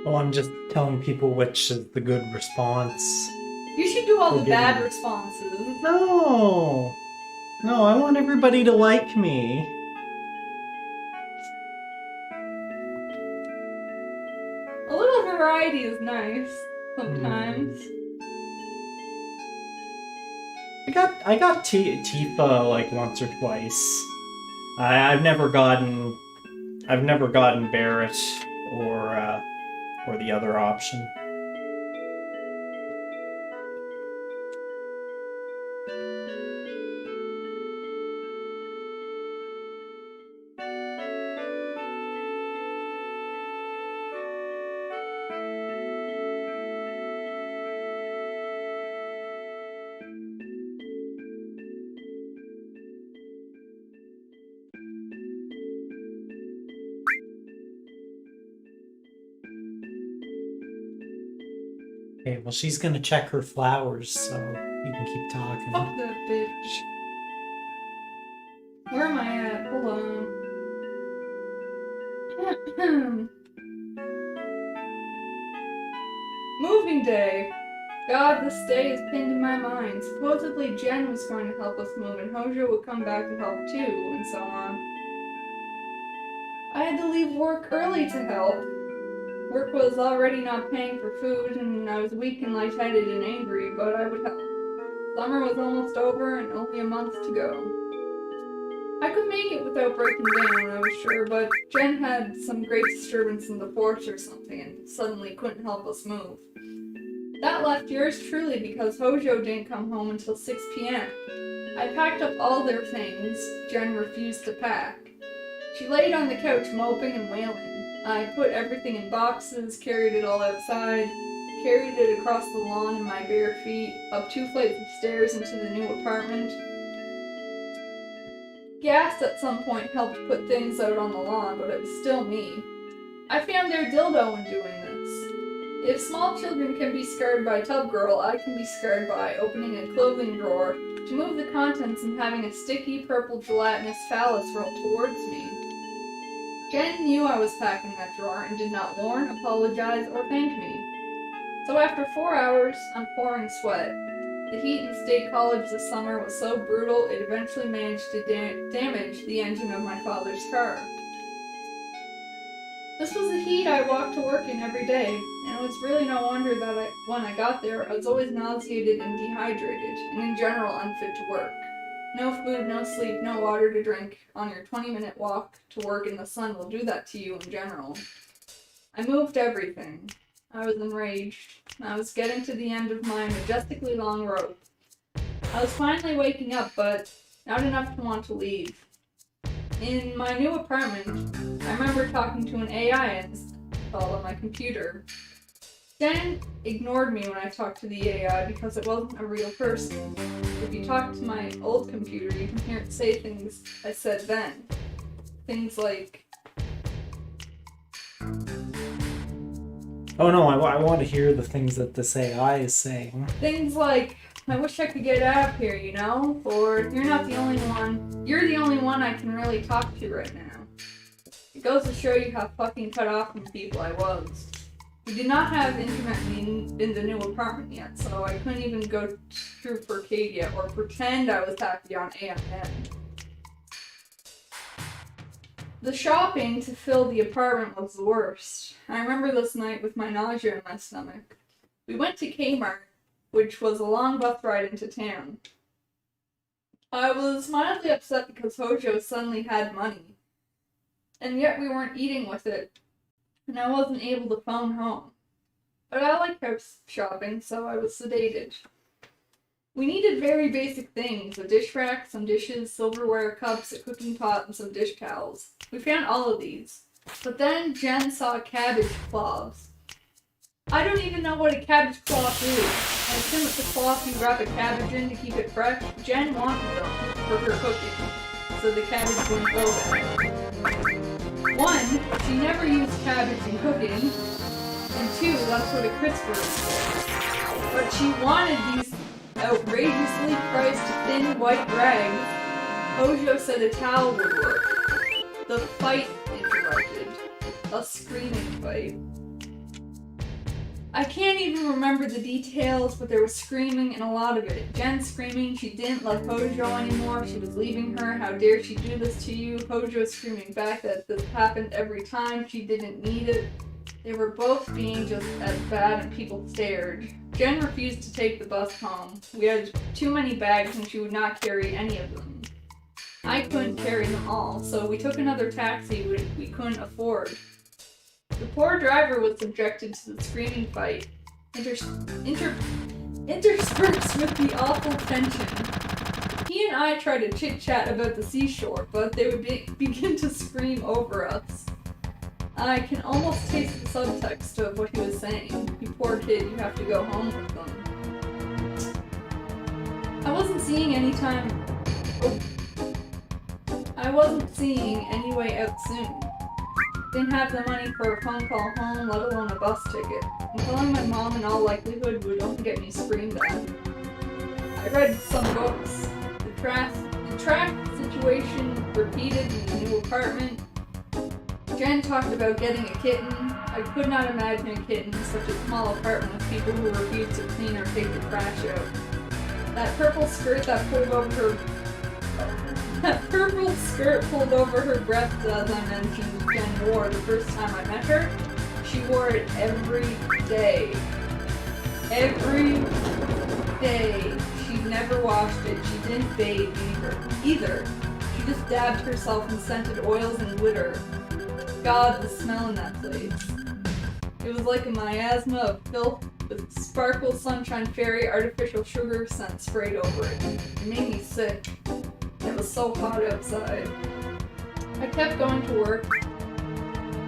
Well, I'm just telling people which is the good response. You should can do all the Forgive bad me. responses. No! No, I want everybody to like me. A little variety is nice sometimes. I got Tifa like once or twice. I've never gotten Barrett or the other option. Okay, well she's gonna check her flowers, so you can keep talking. Fuck that bitch. Where am I at? Hold on. Moving day. God, this day is pinned in my mind. Supposedly Jen was going to help us move and Hojo would come back to help too, and so on. I had to leave work early to help. Work was already not paying for food, and I was weak and lightheaded and angry, but I would help. Summer was almost over, and only a month to go. I could make it without breaking down, I was sure, but Jen had some great disturbance in the porch or something, and suddenly couldn't help us move. That left yours truly because Hojo didn't come home until 6 p.m. I packed up all their things. Jen refused to pack. She laid on the couch moping and wailing. I put everything in boxes, carried it all outside, carried it across the lawn in my bare feet, up 2 flights of stairs into the new apartment. Gas at some point helped put things out on the lawn, but it was still me. I found their dildo in doing this. If small children can be scarred by Tub Girl, I can be scarred by opening a clothing drawer to move the contents and having a sticky purple gelatinous phallus roll towards me. Jen knew I was packing that drawer and did not warn, apologize, or thank me. So after 4 hours, I'm pouring sweat. The heat in State College this summer was so brutal it eventually managed to damage the engine of my father's car. This was the heat I walked to work in every day, and it was really no wonder that when I got there, I was always nauseated and dehydrated, and in general unfit to work. No food, no sleep, no water to drink on your 20-minute walk to work in the sun will do that to you in general. I moved everything. I was enraged. I was getting to the end of my majestically long rope. I was finally waking up, but not enough to want to leave. In my new apartment, I remember talking to an AI installed on my computer. Jen ignored me when I talked to the AI because it wasn't a real person. If you talk to my old computer, you can hear it say things I said then. Things like, Oh no, I want to hear the things that this AI is saying. Things like, I wish I could get out of here, you know? Or, you're not the only one. You're the only one I can really talk to right now. It goes to show you how fucking cut off from people I was. We did not have internet in the new apartment yet, so I couldn't even go through Furcadia or pretend I was happy on AMN. The shopping to fill the apartment was the worst. I remember this night with my nausea in my stomach. We went to Kmart, which was a long bus ride into town. I was mildly upset because Hojo suddenly had money, and yet we weren't eating with it, and I wasn't able to phone home. But I like house shopping, so I was sedated. We needed very basic things: a dish rack, some dishes, silverware, cups, a cooking pot, and some dish towels. We found all of these. But then Jen saw cabbage cloths. I don't even know what a cabbage cloth is. I assume it's a cloth you wrap a cabbage in to keep it fresh. Jen wanted them for her cooking, so the cabbage wouldn't go bad. 1, she never used cabbage in cooking, and 2, that's what a crisper is for. But she wanted these outrageously priced thin white rags. Hojo said a towel would work. The fight interrupted. A screaming fight. I can't even remember the details, but there was screaming in a lot of it. Jen screaming she didn't love Hojo anymore, she was leaving her, how dare she do this to you. Hojo screaming back that this happened every time, she didn't need it. They were both being just as bad and people stared. Jen refused to take the bus home. We had too many bags and she would not carry any of them. I couldn't carry them all, so we took another taxi we couldn't afford. The poor driver was subjected to the screaming fight, interspersed with the awful tension. He and I tried to chit-chat about the seashore, but they would begin to scream over us. I can almost taste the subtext of what he was saying. You poor kid, you have to go home with them. I wasn't seeing any way out soon. Didn't have the money for a phone call home, let alone a bus ticket. And calling my mom in all likelihood would only get me screamed at. I read some books. The track situation repeated in the new apartment. Jen talked about getting a kitten. I could not imagine a kitten in such a small apartment with people who refused to clean or take the trash out. That purple skirt pulled over her breast, as I mentioned, Jen wore the first time I met her. She wore it every day. Every day. She never washed it. She didn't bathe either. She just dabbed herself in scented oils and glitter. God, the smell in that place. It was like a miasma of filth with sparkle, sunshine, fairy, artificial sugar scent sprayed over it. It made me sick. It was so hot outside. I kept going to work.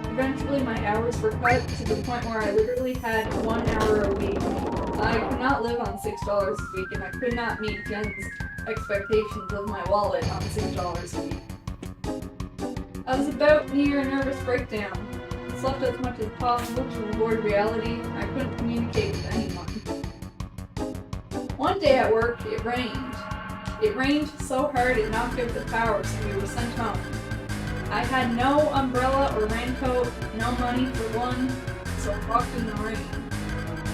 Eventually my hours were cut to the point where I literally had 1 hour a week. I could not live on $6 a week, and I could not meet Jen's expectations of my wallet on $6 a week. I was about near a nervous breakdown. I slept as much as possible to avoid reality. I couldn't communicate with anyone. One day at work, it rained. It rained so hard it knocked out the power, so we were sent home. I had no umbrella or raincoat, no money for one, so I walked in the rain.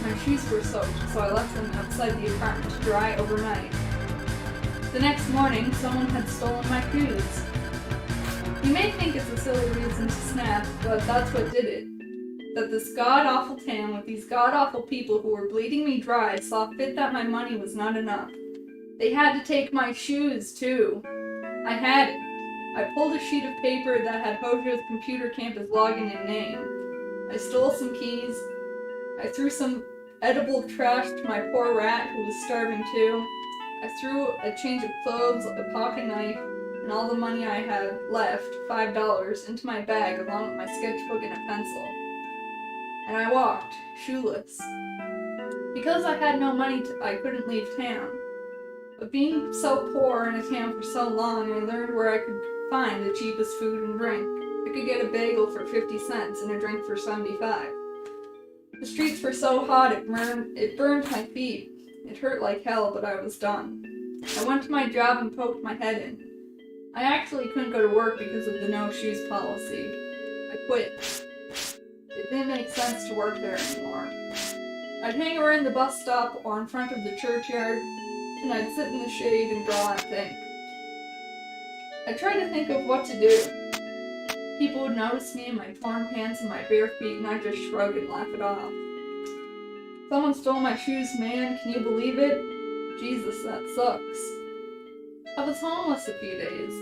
My shoes were soaked, so I left them outside the apartment to dry overnight. The next morning, someone had stolen my shoes. You may think it's a silly reason to snap, but that's what did it. That this god-awful town with these god-awful people who were bleeding me dry saw fit that my money was not enough. They had to take my shoes, too. I had it. I pulled a sheet of paper that had Hojo's computer campus login and name. I stole some keys. I threw some edible trash to my poor rat who was starving too. I threw a change of clothes, a pocket knife, and all the money I had left, $5, into my bag along with my sketchbook and a pencil. And I walked, shoeless. Because I had no money, I couldn't leave town. But being so poor in a town for so long, I learned where I could find the cheapest food and drink. I could get a bagel for 50 cents and a drink for 75. The streets were so hot it burned my feet. It hurt like hell, but I was done. I went to my job and poked my head in. I actually couldn't go to work because of the no shoes policy. I quit. It didn't make sense to work there anymore. I'd hang around the bus stop or in front of the churchyard, and I'd sit in the shade and draw and think. I tried to think of what to do. People would notice me in my torn pants and my bare feet, and I'd just shrug and laugh it off. Someone stole my shoes, man. Can you believe it? Jesus, that sucks. I was homeless a few days.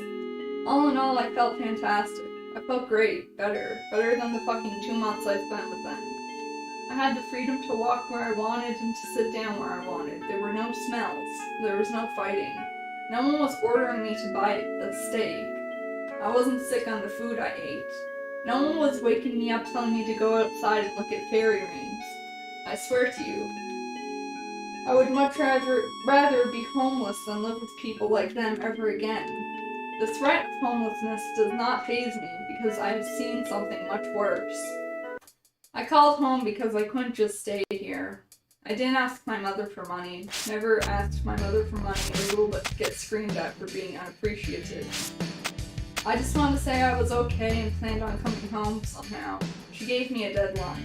All in all, I felt fantastic. I felt great. Better than the fucking 2 months I spent with them. I had the freedom to walk where I wanted and to sit down where I wanted. There were no smells. There was no fighting. No one was ordering me to buy a steak. I wasn't sick on the food I ate. No one was waking me up telling me to go outside and look at fairy rings. I swear to you, I would much rather be homeless than live with people like them ever again. The threat of homelessness does not faze me because I have seen something much worse. I called home because I couldn't just stay here. I didn't ask my mother for money. Never asked my mother for money or will get screamed at for being unappreciative. I just wanted to say I was okay and planned on coming home somehow. She gave me a deadline.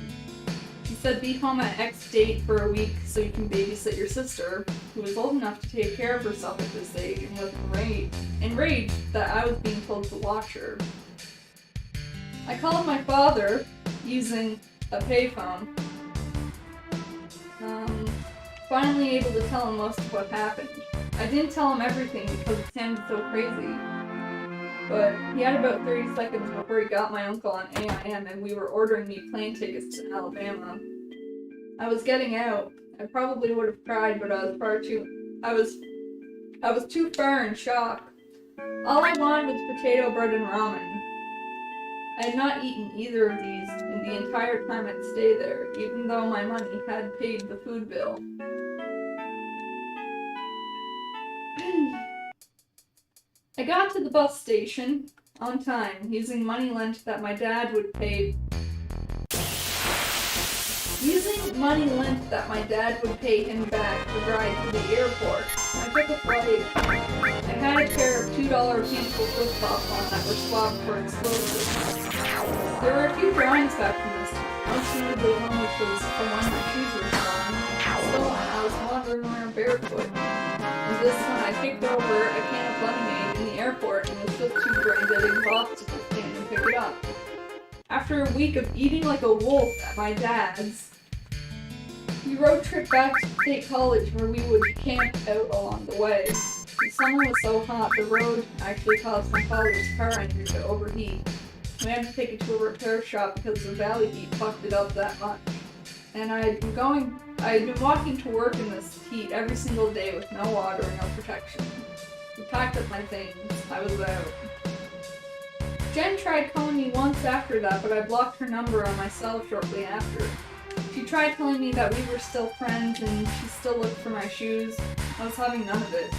She said be home at X date for a week so you can babysit your sister, who was old enough to take care of herself at this age, and was enraged that I was being told to watch her. I called my father using a payphone. Finally able to tell him most of what happened. I didn't tell him everything because it sounded so crazy. But he had about 30 seconds before he got my uncle on AIM and we were ordering me plane tickets to Alabama. I was getting out. I probably would have cried, but I was too far in shock. All I wanted was potato bread and ramen. I had not eaten either of these in the entire time I'd stayed there, even though my money had paid the food bill. I got to the bus station on time, using money lent that my dad would pay. Him back to ride to the airport. I took a flight. I had a pair of $2 painful flip-flops on that were swapped for explosives. There were a few drawings back from this time, most notably one which was from when my shoes were stolen. I was wandering around barefoot. And this when I kicked over a can of lemonade in the airport and was just too brain dead exhausted to stand and pick it up. After a week of eating like a wolf at my dad's, we road trip back to State College where we would camp out along the way. The summer was so hot, the road actually caused my father's car engine to overheat. We had to take it to a repair shop because the valley heat fucked it up that much. And I had been walking to work in this heat every single day with no water and no protection. We packed up my things. I was out. Jen tried calling me once after that, but I blocked her number on my cell shortly after. She tried telling me that we were still friends and she still looked for my shoes. I was having none of it.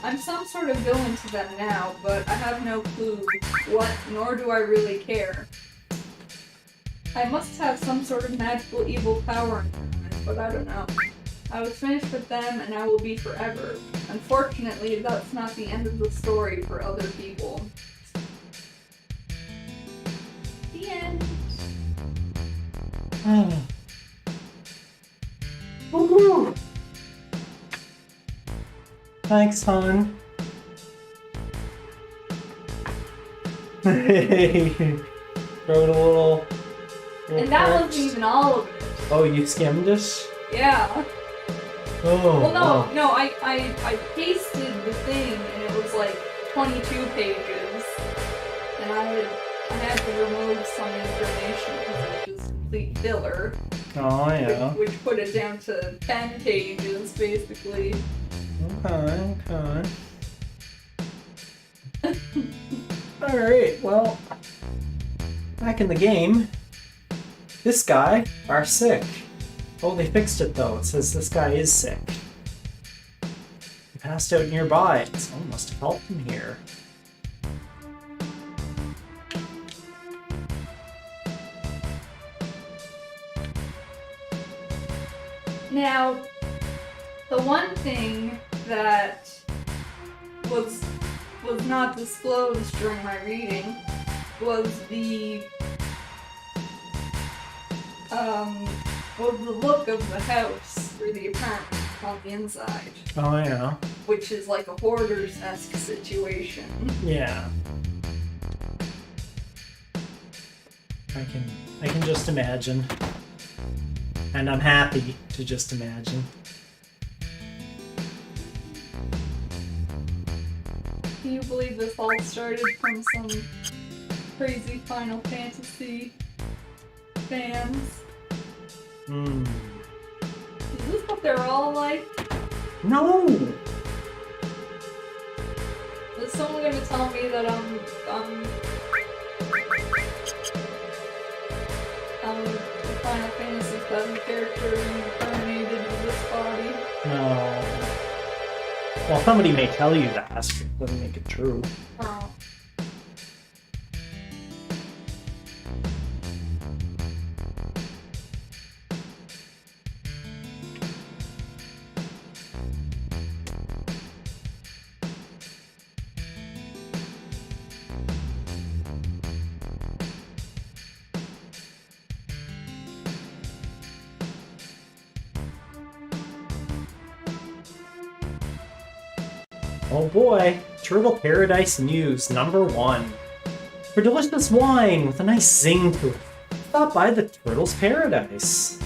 I'm some sort of villain to them now, but I have no clue what, nor do I really care. I must have some sort of magical evil power in them, but I don't know. I was finished with them and I will be forever. Unfortunately, that's not the end of the story for other people. The end. Woohoo! Thanks, hon. Hey, throw it a little And that parts. wasn't even all of it. Oh, you skimmed it? Yeah. Oh. Well, wow. no, I pasted the thing and it was like 22 pages. And I had to remove some information because it was complete filler. Oh, yeah. Which put it down to 10 pages, basically. Okay. Alright, well, back in the game, this guy are sick. Oh, they fixed it though. It says this guy is sick. He passed out nearby. Someone must have helped him here. Now, the one thing that was not disclosed during my reading was the look of the house or the apartment on the inside. Oh, yeah. Which is like a hoarder's-esque situation. Yeah. I can just imagine. And I'm happy to just imagine. Can you believe this all started from some crazy Final Fantasy fans? Hmm. Is this what they're all like? No! Is someone gonna tell me that I'm the Final Fantasy VII character incarnated in this body? No. Well, somebody may tell you that. It doesn't make it true. Oh. Oh boy, Turtle Paradise News, #1. For delicious wine with a nice zing to it, stop by the Turtle's Paradise.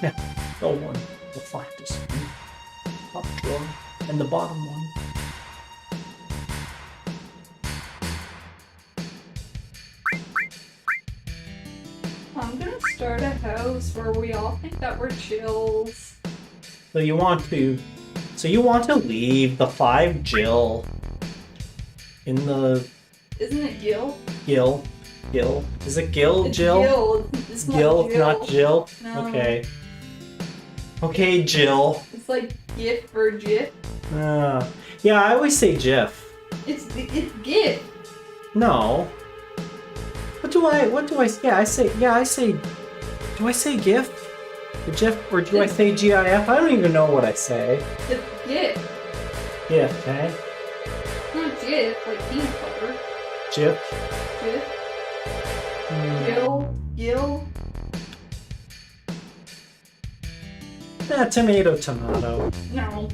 Yeah, the one, the flattest one, top drawer, and the bottom one. I'm gonna start a house where we all think that we're chills. So you want to leave the 5 Jill in the Isn't it Gil? Gil. Is it Gil? It's Jill? Gil. It's Gil, not Jill. No. Okay. Okay, Jill. It's like GIF or GIF. Yeah, I always say GIF. It's GIF. No. What do I say? Do I say GIF? Or GIF, or do I say GIF? I don't even know what I say. It's GIF. GIF, eh? Not GIF, like peanut butter. GIF? GIF. Gil. Tomato. No.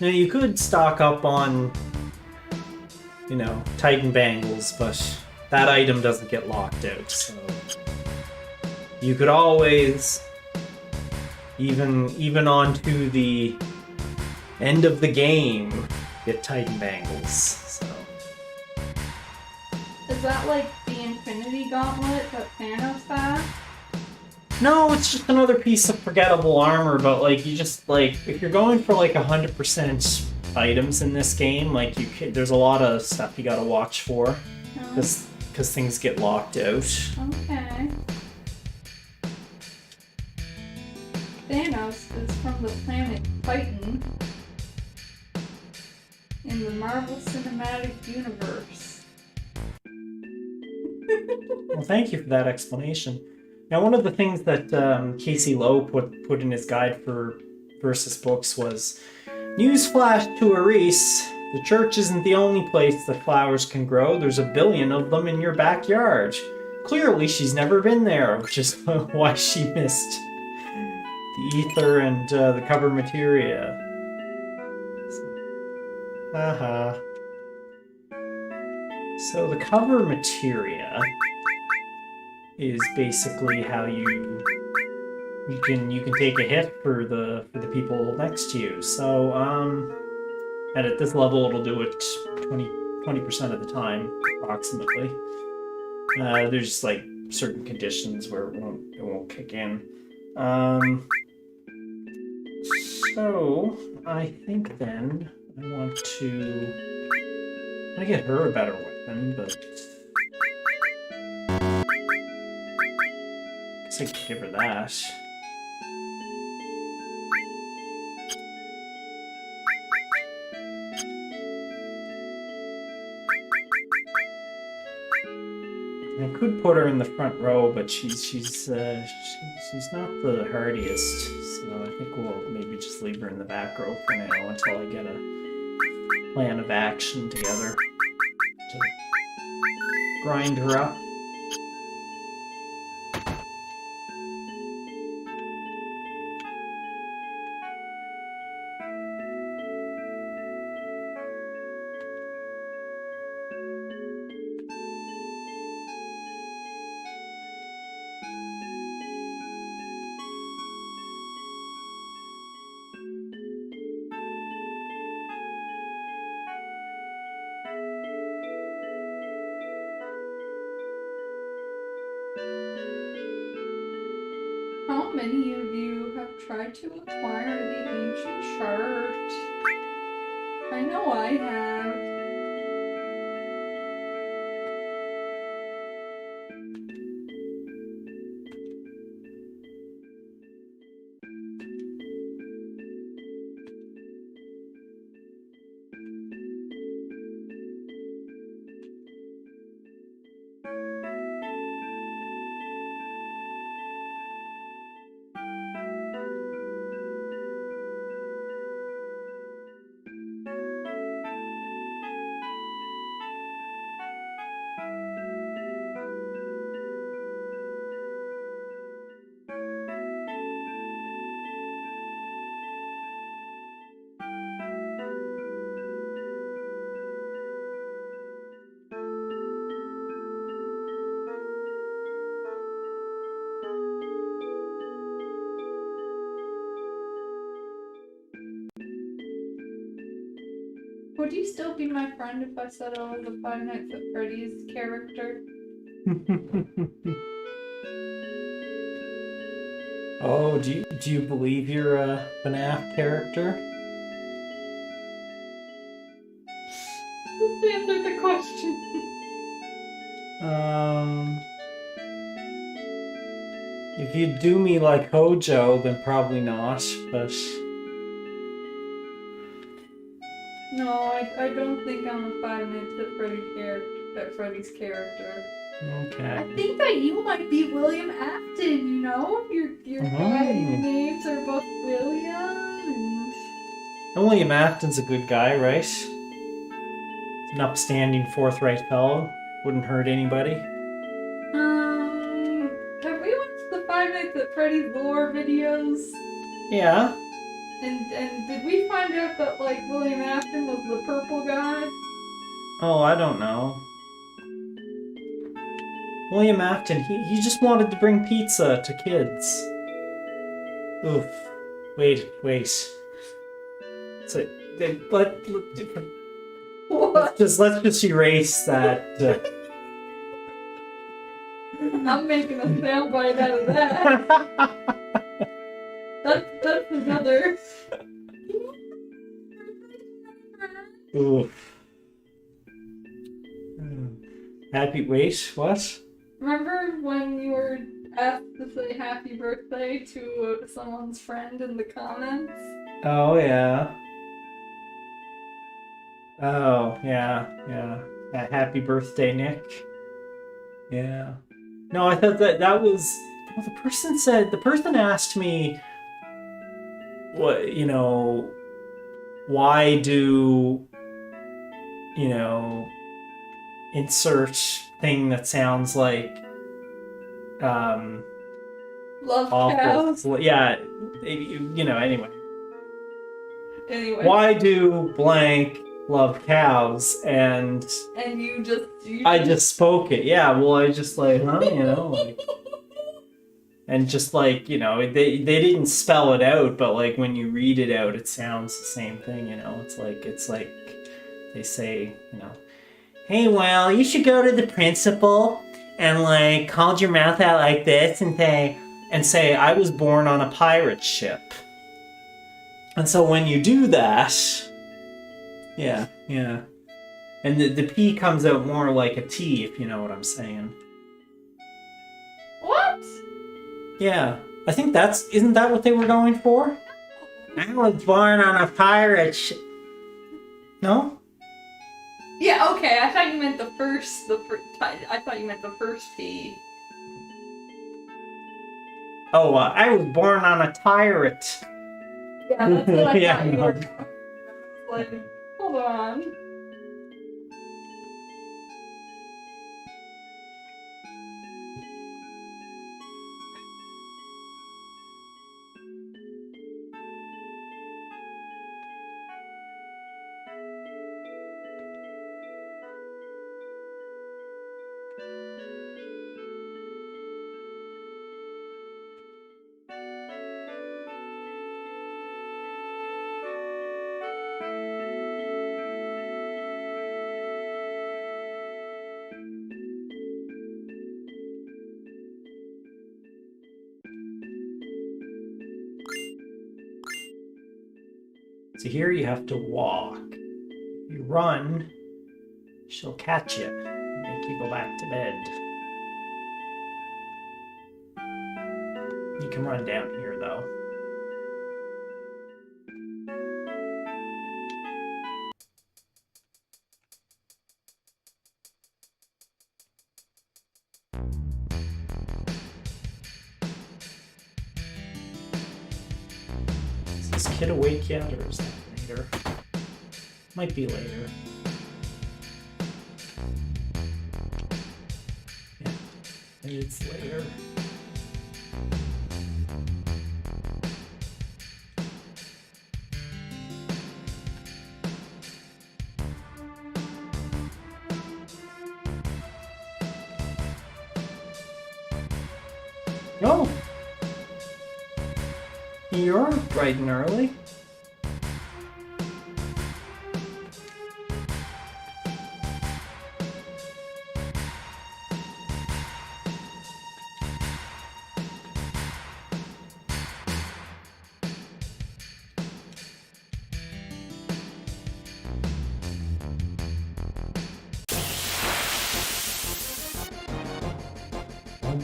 Now you could stock up on, Titan Bangles, but that item doesn't get locked out, so you could always, even onto the end of the game, get Titan Bangles. So Is that like the Infinity Gauntlet that Thanos had? no, it's just another piece of forgettable armor, but if you're going for 100% items in this game, there's a lot of stuff you gotta watch for, because things get locked out. Okay. Thanos is from the planet Titan in the Marvel Cinematic Universe. Well, thank you for that explanation. Now, one of the things that Casey Loe put in his guide for Versus books was, newsflash to Aris, the church isn't the only place that flowers can grow. There's 1 billion of them in your backyard. Clearly, she's never been there, which is why she missed the ether and the cover materia. Haha. So the cover materia is basically how you can take a hit for the people next to you. So and at this level it'll do it 20% of the time approximately. There's certain conditions where it won't kick in. So I think then I want to get her a better weapon, but I could give her that. I could put her in the front row, but she's not the hardiest, so I think we'll maybe just leave her in the back row for now until I get a plan of action together to grind her up. How many of you have tried to acquire the ancient chart? I know I have. Would you still be my friend if I said I was a Five Nights at Freddy's character? Oh, do you believe you're a FNAF character? Just answer the question. If you do me like Hojo, then probably not, but... No, I don't think I'm a Five Nights at Freddy's character. Okay. I think that you might be William Afton, you know? Your names are both William and... William Afton's a good guy, right? An upstanding, forthright fellow. Wouldn't hurt anybody. Have we watched the Five Nights at Freddy's lore videos? Yeah. And did we find out that, like, William Afton was the purple guy? Oh, I don't know. William Afton, he just wanted to bring pizza to kids. Oof. Wait. So, What? let's just erase that. I'm making a soundbite out of that. That's another. Oof. Wait, what? Remember when you were asked to say happy birthday to someone's friend in the comments? Oh, yeah. Oh, yeah. Happy birthday, Nick. Yeah. No, I thought that was... Well, the person asked me, what, why do, insert thing that sounds like, Love awful. cows. Yeah, anyway. Anyway. Why do blank love cows? And you just I just spoke it. Yeah, well, I just like, and just like, they didn't spell it out, but like when you read it out, it sounds the same thing, It's like they say, hey, well, you should go to the principal and like hold your mouth out like this and say I was born on a pirate ship. And so when you do that, yeah. And the P comes out more like a T, if you know what I'm saying. What? Yeah. I think isn't that what they were going for? I was born on a pirate ship. No? Yeah, okay, I thought you meant the first T. Oh, I was born on a pirate. Yeah, that's what I Yeah, thought you no. were. Like, hold on. So here you have to walk. If you run, she'll catch you and make you go back to bed. You can run down here, though. Is this kid awake yet, or is that later? Might be later. Yeah, it's later. No! You're bright and early.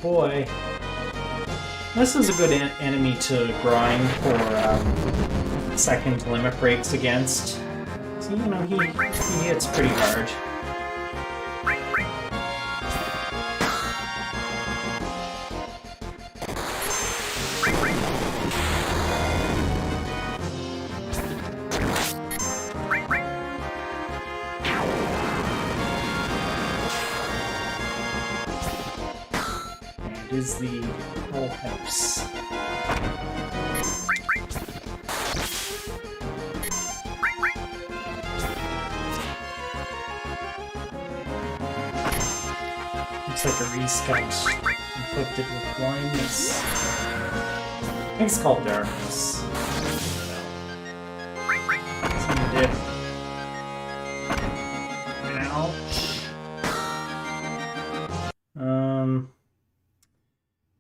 boy. This is a good enemy to grind for second limit breaks against. So, you know, he hits pretty hard. And is the whole house. Looks like a rescout inflicted with blindness. I think it's called darkness. What's he gonna do? Ouch.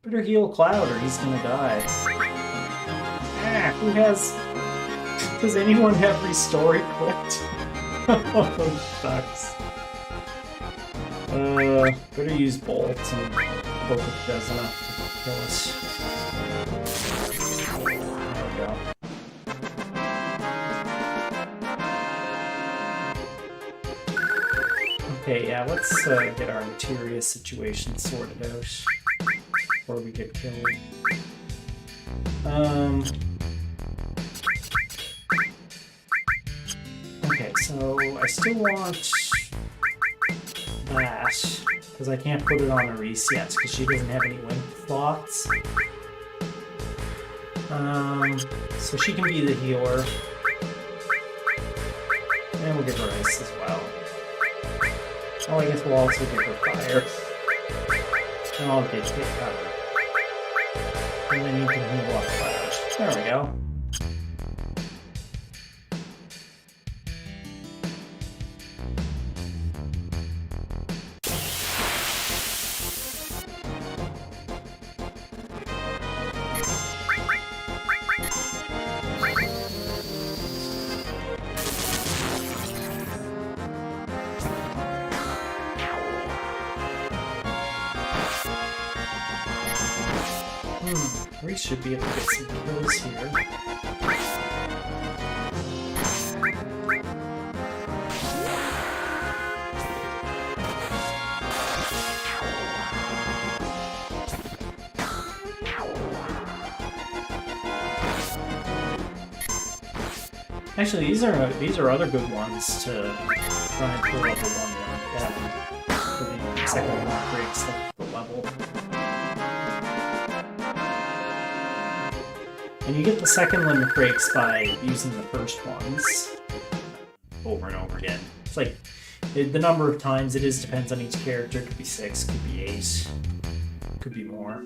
Better heal Cloud or he's gonna die. Ah, who has... Does anyone have Restore equipped? Oh, sucks. Better use Bolt and hope it does enough to kill us. There we go. Okay, yeah, let's get our materia situation sorted out before we get killed. Okay, so I still want that, because I can't put it on Arise yet, because she doesn't have any link slots. So she can be the healer. And we'll give her ice as well. Oh, I guess we'll also give her fire. And I'll get cover. And then you can heal up Cloud. There we go. We should be able to get some kills here. Actually, these are other good ones to try and pull level 1 for the second one breaks the level. And you get the second limit breaks by using the first ones over and over again. It's like, the number of times it is depends on each character. It could be 6, could be 8, could be more.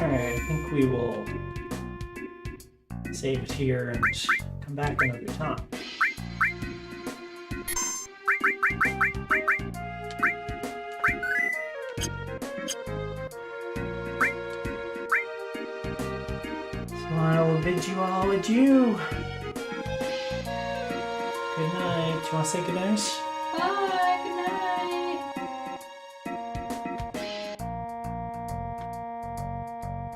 Alright, I think we will save it here and come back another time. So I will bid you all adieu. Good night. Do you want to say good night? Bye.